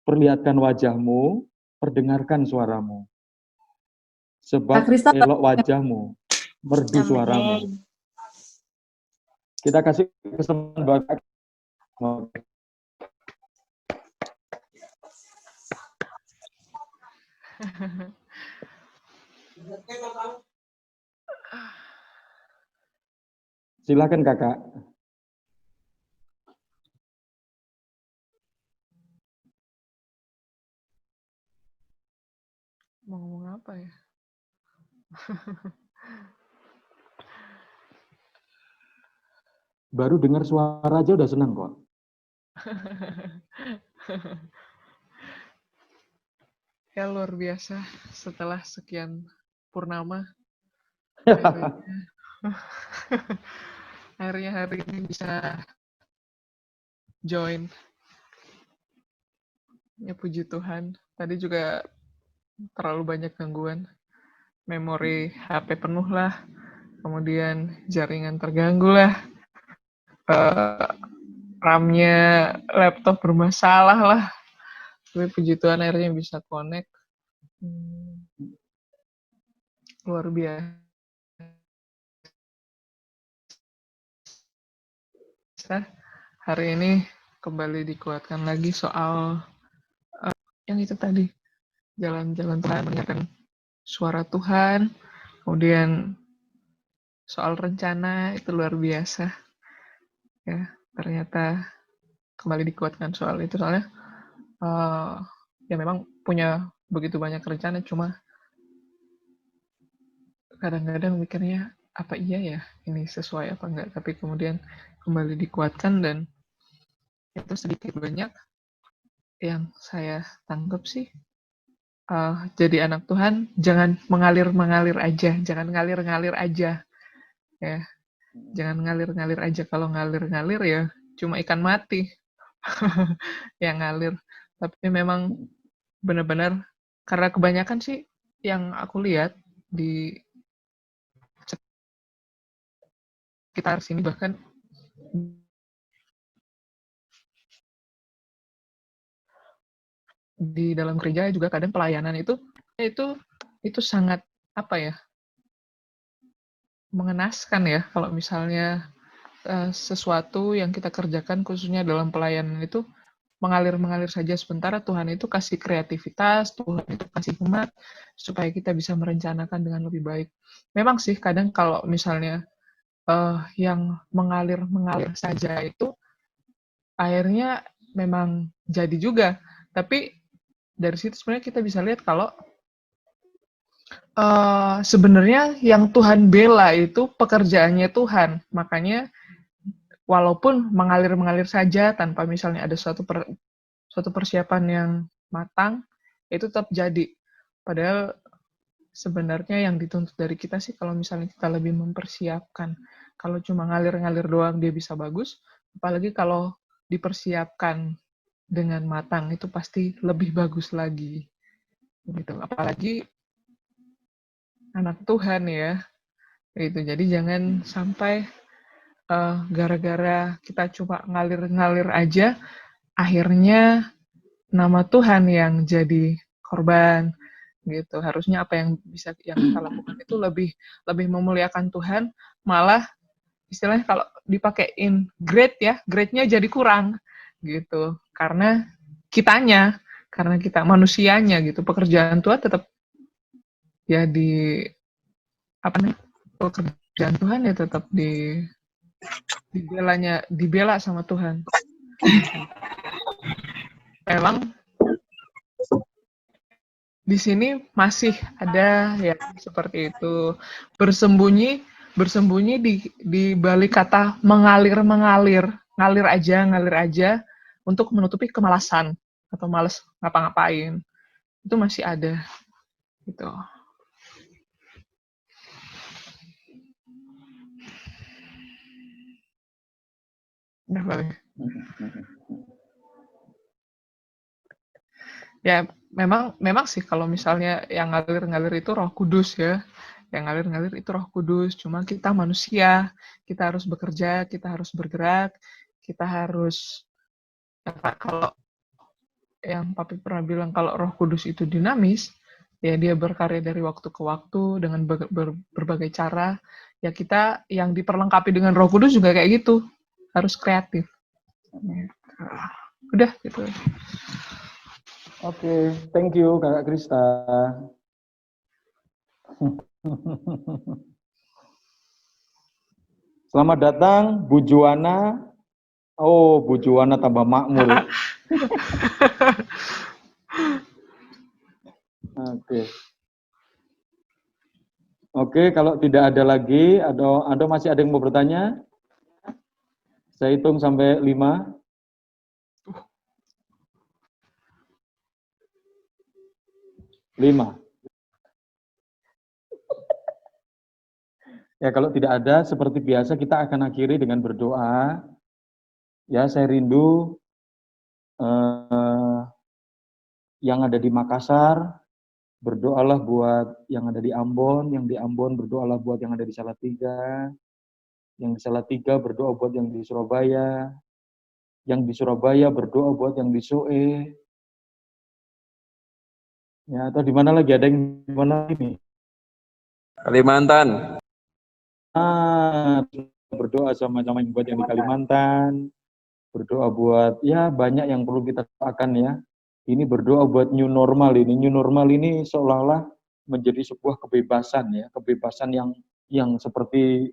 perlihatkan wajahmu, perdengarkan suaramu. Sebab elok wajahmu, merdu suaramu. Kita kasih kesempatan buat silakan kakak. Mau ngomong apa ya? Baru dengar suara aja udah senang kok. Ya luar biasa, setelah sekian purnama, akhirnya hari ini bisa join. Ya puji Tuhan, tadi juga terlalu banyak gangguan. Memori HP penuh lah, kemudian jaringan terganggu lah, RAM-nya laptop bermasalah lah. Tapi puji Tuhan akhirnya bisa connect. Luar biasa. Hari ini kembali dikuatkan lagi soal yang itu tadi. Jalan-jalan Tuhan, mendengarkan suara Tuhan. Kemudian soal rencana itu luar biasa. Ya, ternyata kembali dikuatkan soal itu. Soalnya ya memang punya begitu banyak rencana, cuma kadang-kadang mikirnya apa iya ya ini sesuai apa enggak, tapi kemudian kembali dikuatkan dan itu sedikit banyak yang saya tangkap sih, jadi anak Tuhan jangan mengalir-mengalir aja, jangan ngalir-ngalir aja ya, jangan ngalir-ngalir aja. Kalau ngalir-ngalir ya cuma ikan mati yang ngalir. Tapi memang benar-benar karena kebanyakan sih yang aku lihat di sekitar sini, bahkan di dalam gereja juga kadang pelayanan itu sangat apa ya, mengenaskan ya kalau misalnya sesuatu yang kita kerjakan khususnya dalam pelayanan itu mengalir saja, sementara Tuhan itu kasih kreativitas, Tuhan itu kasih hikmat supaya kita bisa merencanakan dengan lebih baik. Memang sih kadang kalau misalnya yang mengalir saja itu akhirnya memang jadi juga, tapi dari situ sebenarnya kita bisa lihat kalau sebenarnya yang Tuhan bela itu pekerjaannya Tuhan. Makanya walaupun mengalir saja tanpa misalnya ada suatu persiapan yang matang, itu tetap jadi. Padahal sebenarnya yang dituntut dari kita sih kalau misalnya kita lebih mempersiapkan. Kalau cuma ngalir doang dia bisa bagus, apalagi kalau dipersiapkan dengan matang itu pasti lebih bagus lagi. Gitu. Apalagi anak Tuhan ya. Gitu. Jadi jangan sampai gara-gara kita cuma ngalir aja, akhirnya nama Tuhan yang jadi korban gitu. Harusnya apa yang bisa yang kita lakukan itu lebih memuliakan Tuhan, malah istilahnya kalau dipakein grade-nya jadi kurang gitu. Karena kita manusianya gitu. Pekerjaan Tuhan tetap ya pekerjaan Tuhan ya tetap dibela sama Tuhan. Memang di sini masih ada ya seperti itu, bersembunyi di balik kata mengalir aja untuk menutupi kemalasan atau malas ngapa-ngapain. Itu masih ada gitu. Udah balik. Ya, memang sih kalau misalnya yang ngalir itu Roh Kudus ya. Yang ngalir itu Roh Kudus. Cuma kita manusia, kita harus bekerja, kita harus bergerak, kita harus ya, kalau yang Papi pernah bilang kalau Roh Kudus itu dinamis, ya dia berkarya dari waktu ke waktu dengan berbagai cara. Ya kita yang diperlengkapi dengan Roh Kudus juga kayak gitu. Harus kreatif. Udah gitu. Oke, thank you Kakak Krista. Selamat datang Bu Juwana. Oh, Bu Juwana tambah makmur. Oke, kalau tidak ada lagi, ada masih ada yang mau bertanya? Saya hitung sampai 5. Ya, kalau tidak ada, seperti biasa kita akan akhiri dengan berdoa. Ya, saya rindu yang ada di Makassar, berdoalah buat yang ada di Ambon, yang di Ambon berdoalah buat yang ada di Salatiga, yang di Salatiga berdoa buat yang di Surabaya, yang di Surabaya berdoa buat yang di Soe. Ya, atau di mana lagi? Ada yang di mana ini? Kalimantan. Berdoa sama-sama buat yang di Kalimantan, berdoa buat ya banyak yang perlu kita doakan ya. Ini berdoa buat new normal ini. New normal ini seolah-olah menjadi sebuah kebebasan ya, kebebasan yang seperti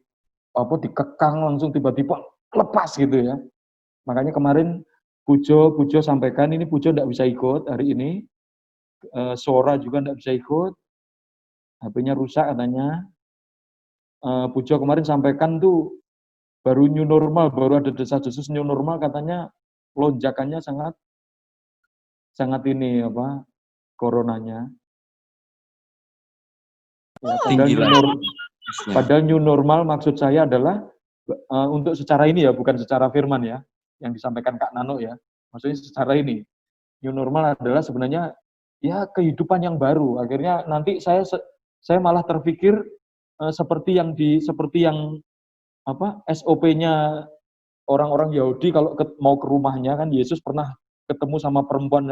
apa dikekang langsung tiba-tiba lepas gitu ya. Makanya kemarin Pujo sampaikan ini Pujo tidak bisa ikut hari ini. Sora juga tidak bisa ikut. HP-nya rusak katanya. Pujo kemarin sampaikan tuh baru new normal, baru ada desas-desus new normal katanya lonjakannya sangat ini apa coronanya. Ya, padahal new normal maksud saya adalah untuk secara ini ya, bukan secara firman ya, yang disampaikan Kak Nano ya. Maksudnya secara ini new normal adalah sebenarnya ya kehidupan yang baru. Akhirnya nanti saya malah terpikir seperti yang apa SOP-nya orang-orang Yahudi kalau mau ke rumahnya kan Yesus pernah ketemu sama perempuan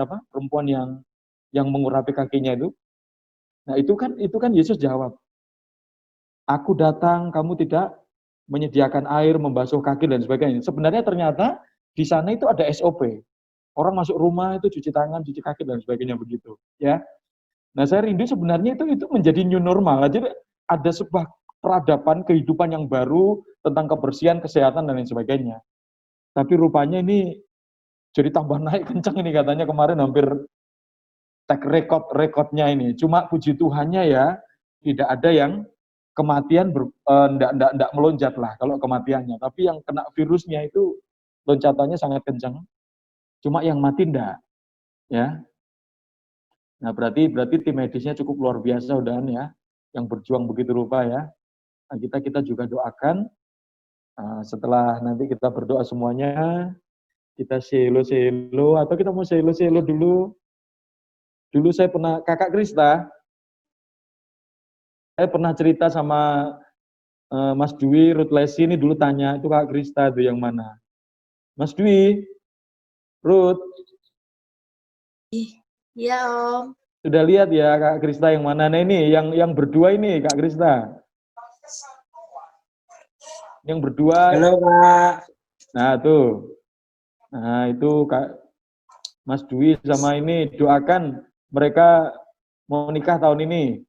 yang mengurapi kakinya itu. Nah, itu kan Yesus jawab, "Aku datang, kamu tidak menyediakan air, membasuh kaki dan sebagainya." Sebenarnya ternyata di sana itu ada SOP. Orang masuk rumah itu cuci tangan, cuci kaki dan sebagainya begitu, ya. Nah, saya rindu sebenarnya itu menjadi new normal. Jadi ada sebuah peradaban kehidupan yang baru tentang kebersihan, kesehatan dan lain sebagainya. Tapi rupanya ini jadi tambah naik kencang ini katanya kemarin hampir tag rekodnya ini. Cuma puji Tuhannya ya tidak ada yang kematian ndak melonjak lah kalau kematiannya. Tapi yang kena virusnya itu loncatannya sangat kencang. Cuma yang mati ndak, ya. Nah, berarti tim medisnya cukup luar biasa udahan ya, yang berjuang begitu rupa ya. Nah, kita juga doakan setelah nanti kita berdoa semuanya, kita selo atau kita mau selo dulu. Dulu saya pernah, Kakak Krista, saya pernah cerita sama Mas Dwi, Ruth Lesi ini dulu tanya, itu Kak Krista itu yang mana? Mas Dwi, Ruth. Iya, Om. Sudah lihat ya Kak Krista yang mana? Nah ini, yang berdua ini Kak Krista. Yang berdua. Halo, Pak. Nah tuh. Nah itu Kak Mas Dwi sama ini, doakan mereka mau nikah tahun ini.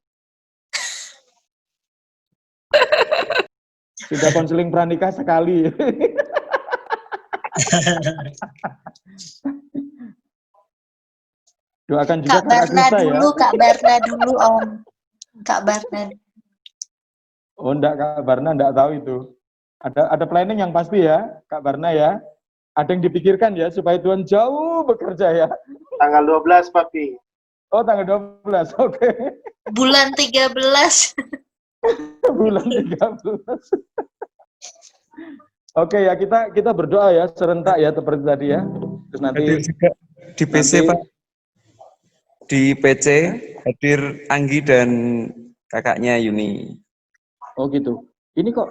Sudah konseling pranikah sekali. Doakan juga Kak Barna dulu, ya. Kak Barna dulu, Om. Kak Barna. Oh, enggak, Kak Barna enggak tahu itu. Ada planning yang pasti ya, Kak Barna ya. Ada yang dipikirkan ya supaya Tuhan jauh bekerja ya. Tanggal 12, Papi. Oh, tanggal 12. Oke. Bulan 13. Bulan 13. Oke ya, kita berdoa ya serentak ya seperti tadi ya. Terus nanti hadir juga di PC nanti, Pak. Di PC hadir Anggi dan kakaknya Yuni. Oh gitu. Ini kok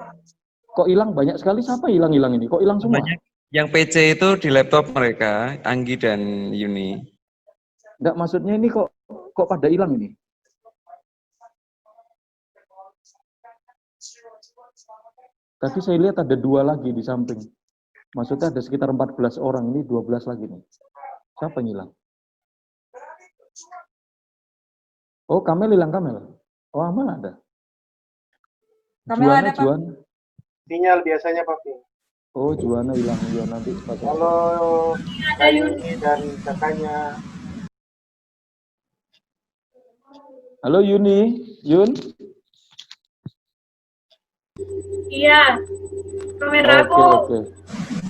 hilang banyak sekali, siapa hilang ini? Kok hilang semua? Yang PC itu di laptop mereka, Anggi dan Yuni. Enggak, maksudnya ini kok pada hilang ini? Tadi saya lihat ada 2 lagi di samping. Maksudnya ada sekitar 14 orang, ini 12 lagi nih. Siapa yang hilang? Oh, Kamel hilang, Kamel. Oh, Amal ada. Kamel ada, Pak. Juan. Sinyal biasanya, Papi. Oh, Juana hilang ya nanti. Halo, Yuni dan kakaknya. Halo Yuni, Yun. Iya, kamera aku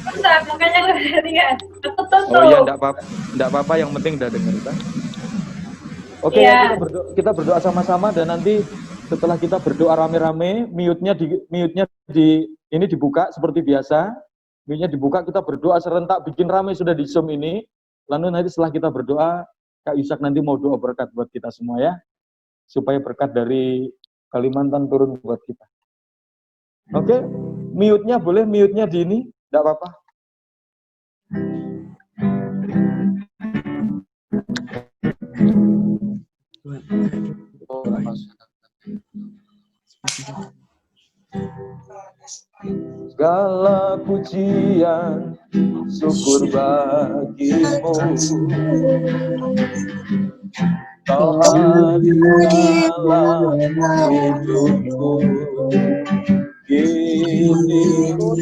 rusak, makanya aku lihat. Aku tutup. Oh iya, enggak apa-apa, yang penting udah dengar kita. Oke, ya, kita berdoa sama-sama dan nanti setelah kita berdoa rame-rame, mute-nya ini dibuka seperti biasa. Mute-nya dibuka, kita berdoa serentak, bikin rame sudah di Zoom ini. Lalu nanti setelah kita berdoa, Kak Yusak nanti mau doa berkat buat kita semua ya. Supaya berkat dari Kalimantan turun buat kita. Oke, mute-nya boleh, mute-nya di ini, enggak apa-apa. Segala pujian, syukur bagimu. Kau hadir dalam hidupku. Kini ku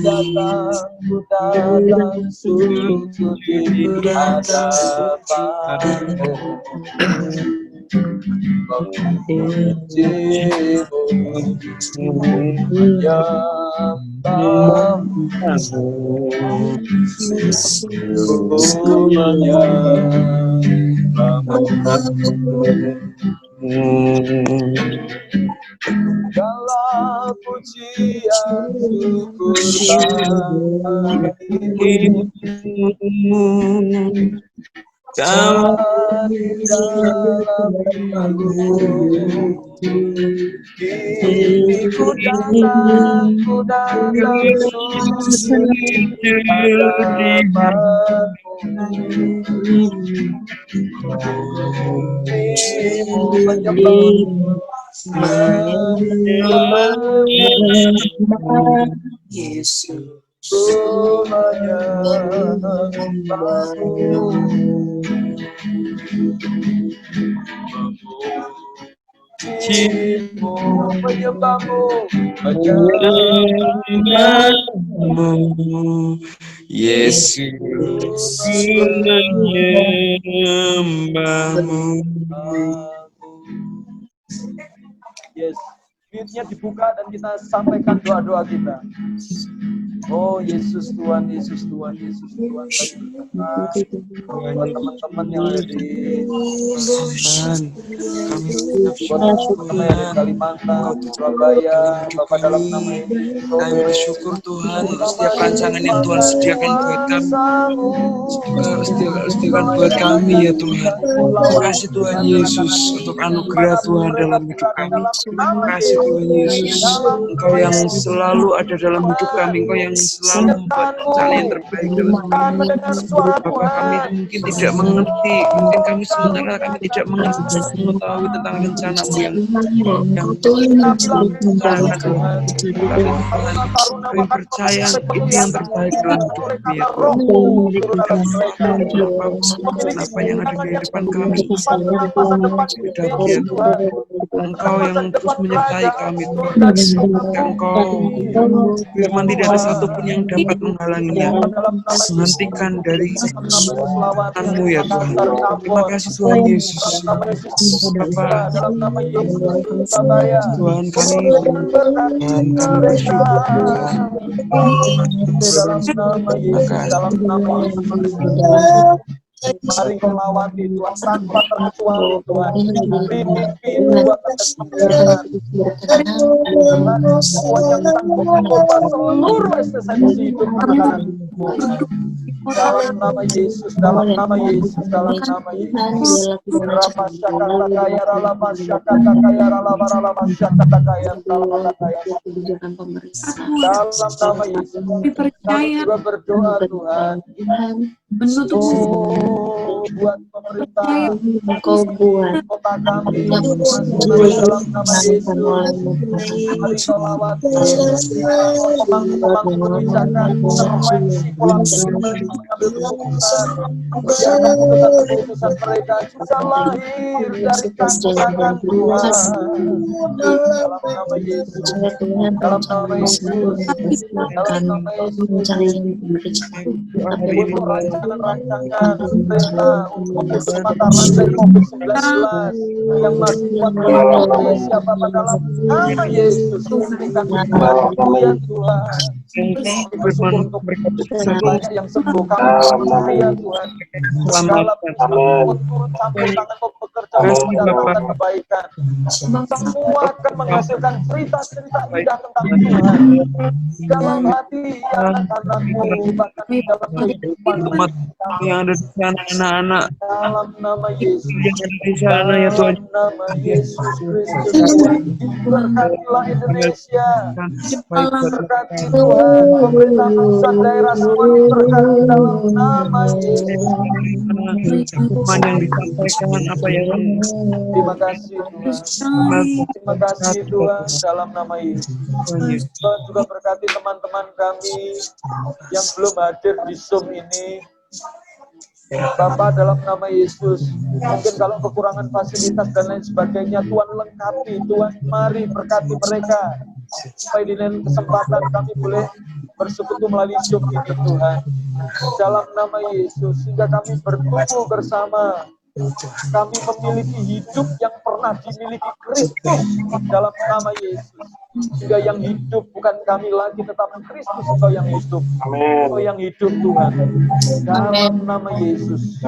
datang sujud di hadapanmu. Memujimu ya Bapa, semuanya segala pujian syukur bagimu. Kami dalam firman-Mu. Kini ku datang sujud hadapan-Mu. Dirimu menyembah-Mu. Yesus, ku menyembah-Mu. Dirimu menyembah-Mu, menyembah-Mu. Yesus, menyembah-Mu. Yes, mute-nya dibuka dan kita sampaikan doa-doa kita. Oh Yesus Tuhan, Yesus Tuhan, Yesus Tuhan, buat teman-teman yang ada di Tuhan, kami buat teman-teman yang di Kalimantan, Surabaya, Bapak dalam nama Yesus, kami bersyukur Tuhan untuk setiap rancangan yang Tuhan sediakan buat kami. Sediakan buat kami ya Tuhan. Terima kasih Tuhan Yesus untuk anugerah Tuhan dalam hidup kami. Terima kasih Tuhan Yesus. Engkau yang selalu ada dalam hidup kami. Engkau yang selalu membuat rencana yang terbaik dalam hidup kami. Bapak kami mungkin tidak mengerti, mungkin kami sebenarnya kami tidak mengetahui tentang rencana-Mu yang rencanakan Tuhan. Tapi Tuhan, kami percaya itu yang terbaik dalam hidup kami ya Tuhan. Apa yang ada di depan kami tidak ya Tuhan. Engkau yang terus menyertai kami Tuhan. Engkau firman tidak ada satupun yang dapat menghalanginya, menghentikan dari Tuhan-Mu ya Tuhan. Terima kasih Tuhan Yesus. Bapa, Tuhan kami bersyukur Tuhan. Terima kasih. Mari melawati Tuhan tanpa terkecuali Tuhan. Pimpin buat kebenaran. Tuhan yang sanggup mengubah seluruh eksistensi hidup anak-anak-Mu. Dalam nama Yesus, dalam nama Yesus, dalam nama Yesus. Rama syakata kaya ralama syakata kaya ralama ralama syakata kaya ralama kaya. Dalam nama Yesus, kami juga berdoa Tuhan. Buat pemerintah, Engkau buat kota kami, dalam nama Yesus. Mari melawati pemangku kebijakan, intervensi pola pikir mereka mengambil keputusan. Biarkan keputusan mereka bisa lahir dari tangan Tuhan. Dalam nama Yesus, dalam nama Yesus, dalam nama Yesus. Untuk rancangan perintah untuk semata rantai COVID-19 yang masih kuat di Indonesia, Bapak dalam nama Yesus, berikan bantu ya Tuhan. Bersyukur untuk banyak yang sembuh, kami percaya ya Tuhan. Dalam turut campur tangan Kau bekerja mendatangkan kebaikan. Semua akan menghasilkan cerita-cerita indah tentang Tuhan. Dalam hati anak-anak-Mu, bahkan di dalam kehidupan umat yang ada di sana, anak-anak dalam nama Yesus, yang ada di sana ya Tuhan. dalam nama Yesus Kristus Tuhan, berkatilah Indonesia, berkati Tuhan, pemerintah pusat daerah semua diberkati dalam nama Yesus. Firman yang disampaikan apa yang Terima kasih Tuhan, terima kasih Tuhan dalam nama Yesus. Tuhan juga berkati teman-teman kami yang belum hadir di Zoom ini. Bapak dalam nama Yesus, mungkin kalau kekurangan fasilitas dan lain sebagainya, Tuhan lengkapi, Tuhan mari berkati mereka. Supaya di lain kesempatan kami boleh bersekutu melalui Zoom ini Tuhan. Dalam nama Yesus, sehingga kami bertumbuh bersama. Kami memiliki hidup yang pernah dimiliki Kristus dalam nama Yesus. Sehingga yang hidup bukan kami lagi, tetapi Kristus Engkau yang hidup. Engkau yang hidup Tuhan. Dalam nama Yesus.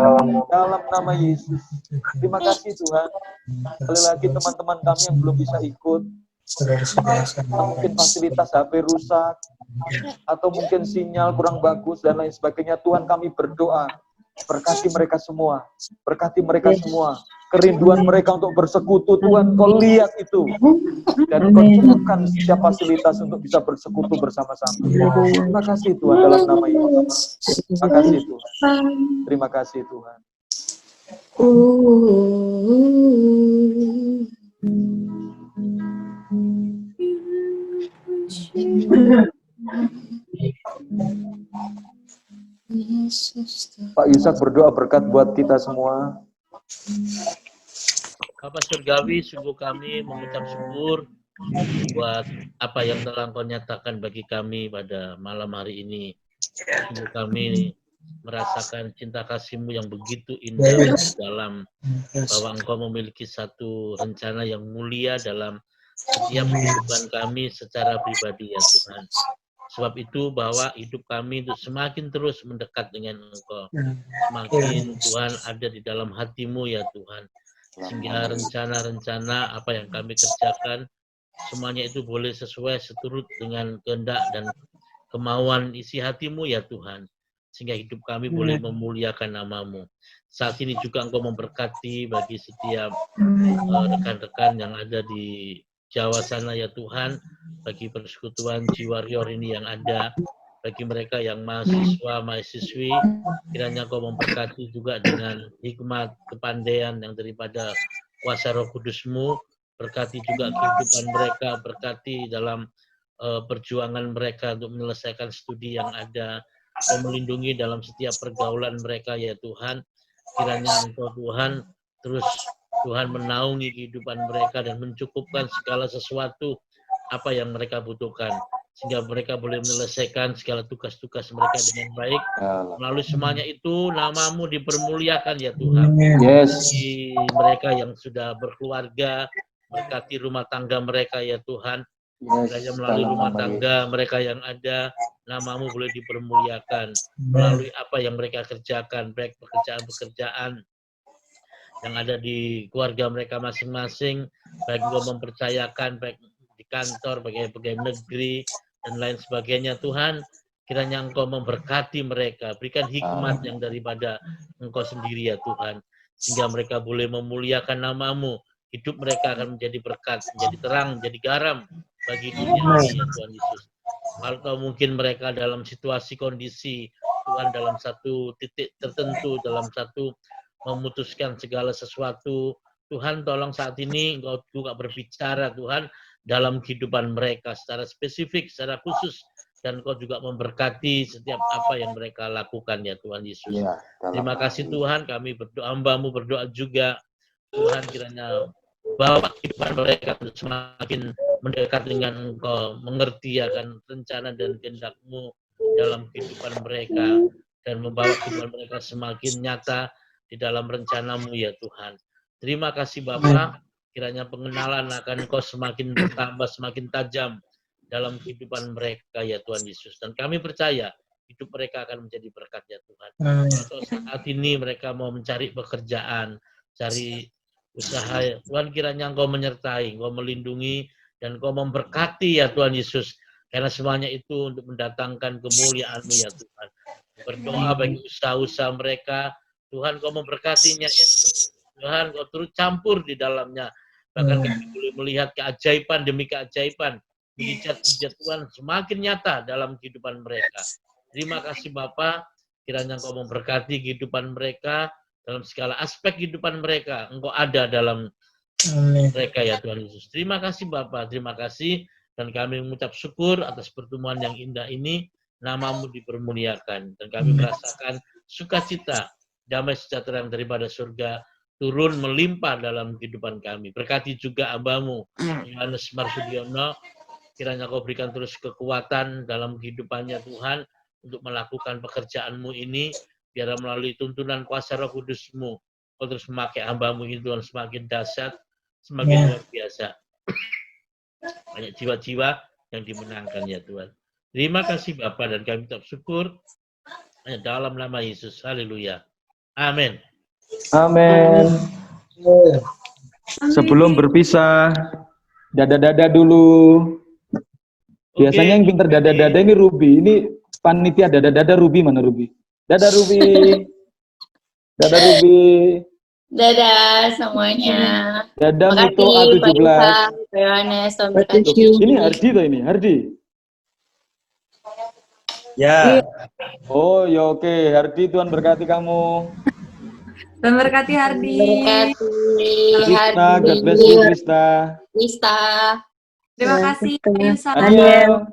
Dalam nama Yesus. Terima kasih Tuhan. Sekali lagi teman-teman kami yang belum bisa ikut. Mungkin fasilitas HP rusak. Atau mungkin sinyal kurang bagus dan lain sebagainya. Tuhan kami berdoa. Berkati mereka semua. Berkati mereka semua. Kerinduan mereka untuk bersekutu, Tuhan, Kau lihat itu. Dan Kau cukupkan setiap fasilitas untuk bisa bersekutu bersama-sama. Terima kasih Tuhan dalam nama Yesus. Terima kasih Tuhan. Terima kasih Tuhan. Pak Yusak berdoa berkat buat kita semua. Bapa Surgawi, sungguh kami mengucap syukur buat apa yang telah Kau nyatakan bagi kami pada malam hari ini. Sungguh kami merasakan cinta kasih-Mu yang begitu indah dalam bahwa Engkau memiliki satu rencana yang mulia dalam setiap kehidupan kami secara pribadi ya Tuhan. Sebab itu bahwa hidup kami itu semakin terus mendekat dengan Engkau. Semakin Tuhan ada di dalam hati-Mu ya Tuhan. Sehingga rencana-rencana apa yang kami kerjakan, semuanya itu boleh sesuai seturut dengan kehendak dan kemauan isi hati-Mu ya Tuhan. Sehingga hidup kami boleh memuliakan nama-Mu. Saat ini juga Engkau memberkati bagi setiap rekan-rekan yang ada di Jawa sana ya Tuhan, bagi persekutuan Jiwarrior ini yang ada, bagi mereka yang mahasiswa, mahasiswi, kiranya Kau memberkati juga dengan hikmat, kepandaian yang daripada kuasa Roh Kudus-Mu, berkati juga kehidupan mereka, berkati dalam perjuangan mereka untuk menyelesaikan studi yang ada, Kau melindungi dalam setiap pergaulan mereka ya Tuhan, kiranya Engkau Tuhan terus Tuhan menaungi kehidupan mereka dan mencukupkan segala sesuatu apa yang mereka butuhkan. Sehingga mereka boleh menyelesaikan segala tugas-tugas mereka dengan baik. Melalui semuanya itu, nama-Mu dipermuliakan ya Tuhan. Yes. Bagi mereka yang sudah berkeluarga, berkati rumah tangga mereka ya Tuhan. Kiranya melalui rumah tangga mereka yang ada, nama-Mu boleh dipermuliakan. Melalui apa yang mereka kerjakan, baik pekerjaan-pekerjaan yang ada di keluarga mereka masing-masing, baik Engkau mempercayakan, baik di kantor, pegawai negeri, dan lain sebagainya. Tuhan, kiranya Engkau memberkati mereka, berikan hikmat yang daripada Engkau sendiri ya Tuhan, sehingga mereka boleh memuliakan nama-Mu, hidup mereka akan menjadi berkat, menjadi terang, menjadi garam bagi dunia ini ya Tuhan Yesus. Kalau mungkin mereka dalam situasi kondisi, Tuhan dalam satu titik tertentu, dalam satu memutuskan segala sesuatu, Tuhan tolong saat ini Engkau juga berbicara Tuhan dalam kehidupan mereka secara spesifik, secara khusus, dan Engkau juga memberkati setiap apa yang mereka lakukan ya Tuhan Yesus. Ya, terima kasih Tuhan, kami berdoa, hamba-Mu berdoa juga Tuhan kiranya bawa kehidupan mereka semakin mendekat dengan Engkau, mengerti akan rencana dan kehendak-Mu dalam kehidupan mereka, dan membawa kehidupan mereka semakin nyata di dalam rencana-Mu ya Tuhan. Terima kasih Bapa, kiranya pengenalan akan Engkau semakin bertambah, semakin tajam dalam kehidupan mereka ya Tuhan Yesus. Dan kami percaya hidup mereka akan menjadi berkat ya Tuhan. Atau saat ini mereka mau mencari pekerjaan, cari usaha ya Tuhan, kiranya Engkau menyertai, Engkau melindungi, dan Engkau memberkati ya Tuhan Yesus. Karena semuanya itu untuk mendatangkan kemuliaan-Mu ya Tuhan. Berdoa bagi usaha-usaha mereka, Tuhan Kau memberkatinya ya Tuhan, Kau turut campur di dalamnya. Bahkan kami boleh melihat keajaiban demi keajaiban, mujizat-mujizat Tuhan semakin nyata dalam kehidupan mereka. Terima kasih Bapa, kiranya Kau memberkati kehidupan mereka dalam segala aspek kehidupan mereka. Engkau ada dalam mereka ya Tuhan Yesus. Terima kasih Bapa, terima kasih, dan kami mengucap syukur atas pertemuan yang indah ini. Nama-Mu dipermuliakan, dan kami merasakan sukacita, damai sejahtera yang daripada surga turun melimpah dalam kehidupan kami. Berkati juga hamba-Mu Yohanes Marsudiono, kiranya Kau berikan terus kekuatan dalam kehidupannya Tuhan untuk melakukan pekerjaan-Mu ini, biar melalui tuntunan kuasa Roh Kudus-Mu Kau terus memakai hamba-Mu ini Tuhan semakin dahsyat, semakin luar biasa. Banyak jiwa-jiwa yang dimenangkan ya Tuhan. Terima kasih Bapa, dan kami ucap syukur dalam nama Yesus. Haleluya. Amin. Amin. Sebelum berpisah, dada-dada dulu. Biasanya yang pinter dada-dada ini Ruby. Ini panitia dada-dada Ruby, mana Ruby? Dada Ruby. Dadah Ruby. Dadah semuanya. Dadah Mito Makasih Pak A17. Isa, Pak Yohanes, Tuhan berkati. Ini Hardi tuh ini, Hardi. Ya. Oh, ya oke. Hardi, Tuhan berkati kamu. Tuhan berkati Hardi. Berkati Krista, Hardi. God bless you Krista. Krista. Terima kasih Yusa. Daniel,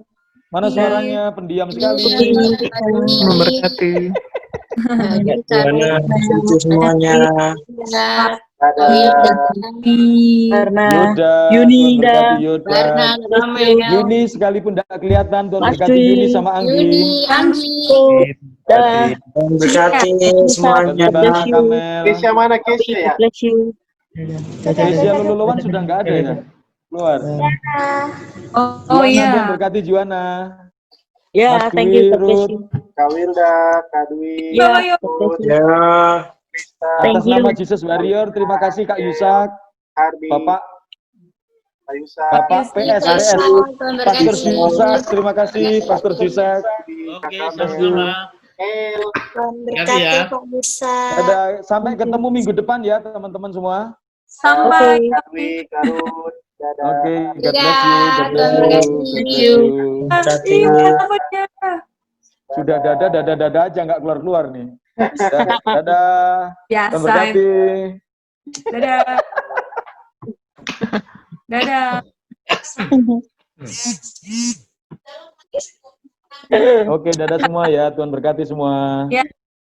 mana suaranya? Pendiam sekali. Memberkati. Gimana semuanya? Yoda, Yuni, Tuhan berkati Yoda. Barna, Ramel. Yuni sekalipun tidak kelihatan, Tuhan berkati Yuni sama Anggi. Anggi. Tuhan berkati semuanya. Bagaimana Kamel? Keisha mana Keisha ya? Keisha Luluwan sudah nggak ada ya? Keluar. Oh Juana, iya. Tuhan berkati Juana. Ya, Mas thank Dwi, you. God bless Ruth. you. Kak Wilda, Kak Dwi, Ya, Ya. Atas nama Jesus Warrior, terima kasih Kak Yusak, Hardi, Bapak Kak Yusa, PS, Pastor Yusak, terima kasih Pastor Yusak. Oke, Kak sama-sama. El, Tuhan Berkati ya. berkati Pak Isa. Dadah, sampai ketemu minggu depan ya teman-teman semua. Sampai. Kak Dwi, Kak Ruth, dadah. Oke, God bless you, God bless you, God bless you. Sudah dadah aja nggak keluar nih. Dadah, Biasa. Tuhan berkati. Dadah. Dadah. Oke, dadah semua ya, Tuhan berkati semua. Ya.